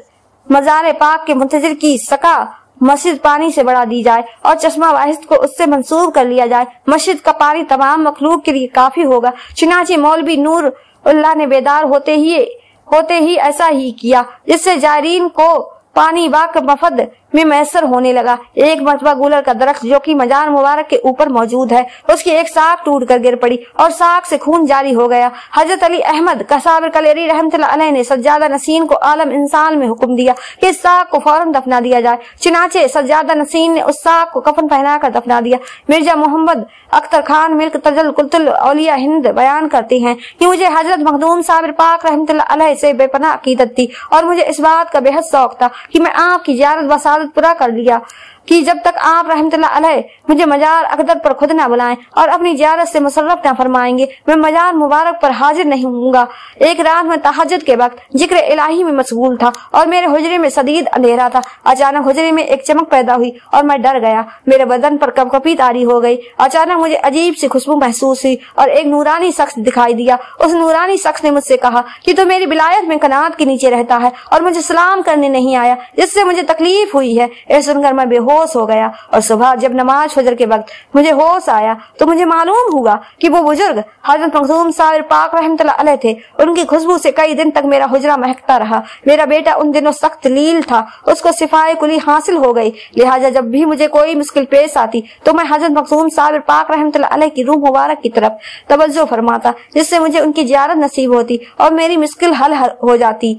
मजार पाक के मुंतजिर की सका मस्जिद पानी से बढ़ा दी जाए और चश्मा वाहिद को उससे मंसूब कर लिया जाए। मस्जिद का पानी तमाम मखलूक के लिए काफी होगा। चुनाचे मौलवी नूर उल्लाह ने बेदार होते ही ऐसा ही किया, जिससे जायरीन को पानी वाक मफद में मैसर होने लगा। एक मरतबा गूलर का दरख्त जो कि मजार मुबारक के ऊपर मौजूद है, उसकी एक साख टूट कर गिर पड़ी और साख से खून जारी हो गया। हजरत अली अहमद साबिर कलेरी रहमतुल्लाह अलैह ने सज्जादा नसीन को आलम इंसान में हुक्म दिया कि इस साख को फौरन दफना दिया जाए। चुनाचे सज्जादा नसीन ने उस साख को कफन पहनाकर दफना दिया। मिर्जा मोहम्मद अख्तर खान मिल्क तजल कुतुल औलिया हिंद बयान करते हैं कि मुझे हजरत मखदूम साबिर पाक रहमतुल्लाह अलैह से बेपनाह अकीदत थी और मुझे इस बात का बेहद शौक था कि मैं आपकी ज़ियारत व सादत पूरा कर लिया कि जब तक आप रहमतुल्लाह अलैह मुझे मजार अकदर पर खुद न बुलाएं और अपनी ज़ियारत से मुशर्रफ न फरमाएंगे, मैं मजार मुबारक पर हाजिर नहीं होऊंगा। एक रात में तहज्जुद के वक्त जिक्र इलाही में मशगूल था और मेरे हुजरे में शदीद अंधेरा था। अचानक हुजरे में एक चमक पैदा हुई और मैं डर गया। मेरे बदन पर कपकपी तारी हो गई। अचानक मुझे अजीब सी खुशबू महसूस हुई और एक नूरानी शख्स दिखाई दिया। उस नूरानी शख्स ने मुझसे कहा कि तो मेरी विलायत में कनात के नीचे रहता है और मुझे सलाम करने नहीं आया, जिससे मुझे तकलीफ हुई है। यह सुनकर मैं बेहोश हो गया और सुबह जब नमाज फजर के वक्त मुझे होश आया तो मुझे मालूम हुआ कि वो बुजुर्ग हजरत मखदूम साबिर पाक रहमतुल्लाह अलैह थे। उनकी खुशबू से कई दिन तक मेरा हुजरा महकता रहा। मेरा बेटा उन दिनों सख्त लील था, उसको सिफाए कुली हासिल हो गई। लिहाजा जब भी मुझे कोई मुश्किल पेश आती तो मैं हजरत मखदूम साबिर पाक रहमतुल्लाह अलैह की रूह मुबारक की तरफ तवज्जो फरमाता, जिससे मुझे उनकी ज़ियारत नसीब होती और मेरी मुश्किल हल हो जाती।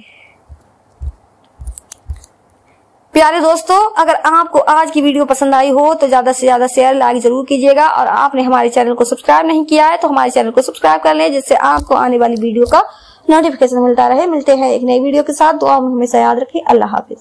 प्यारे दोस्तों, अगर आपको आज की वीडियो पसंद आई हो तो ज्यादा से ज्यादा शेयर लाइक जरूर कीजिएगा और आपने हमारे चैनल को सब्सक्राइब नहीं किया है तो हमारे चैनल को सब्सक्राइब कर लें, जिससे आपको आने वाली वीडियो का नोटिफिकेशन मिलता रहे। मिलते हैं एक नई वीडियो के साथ। दुआ में हमेशा याद रखें। अल्लाह हाफिज।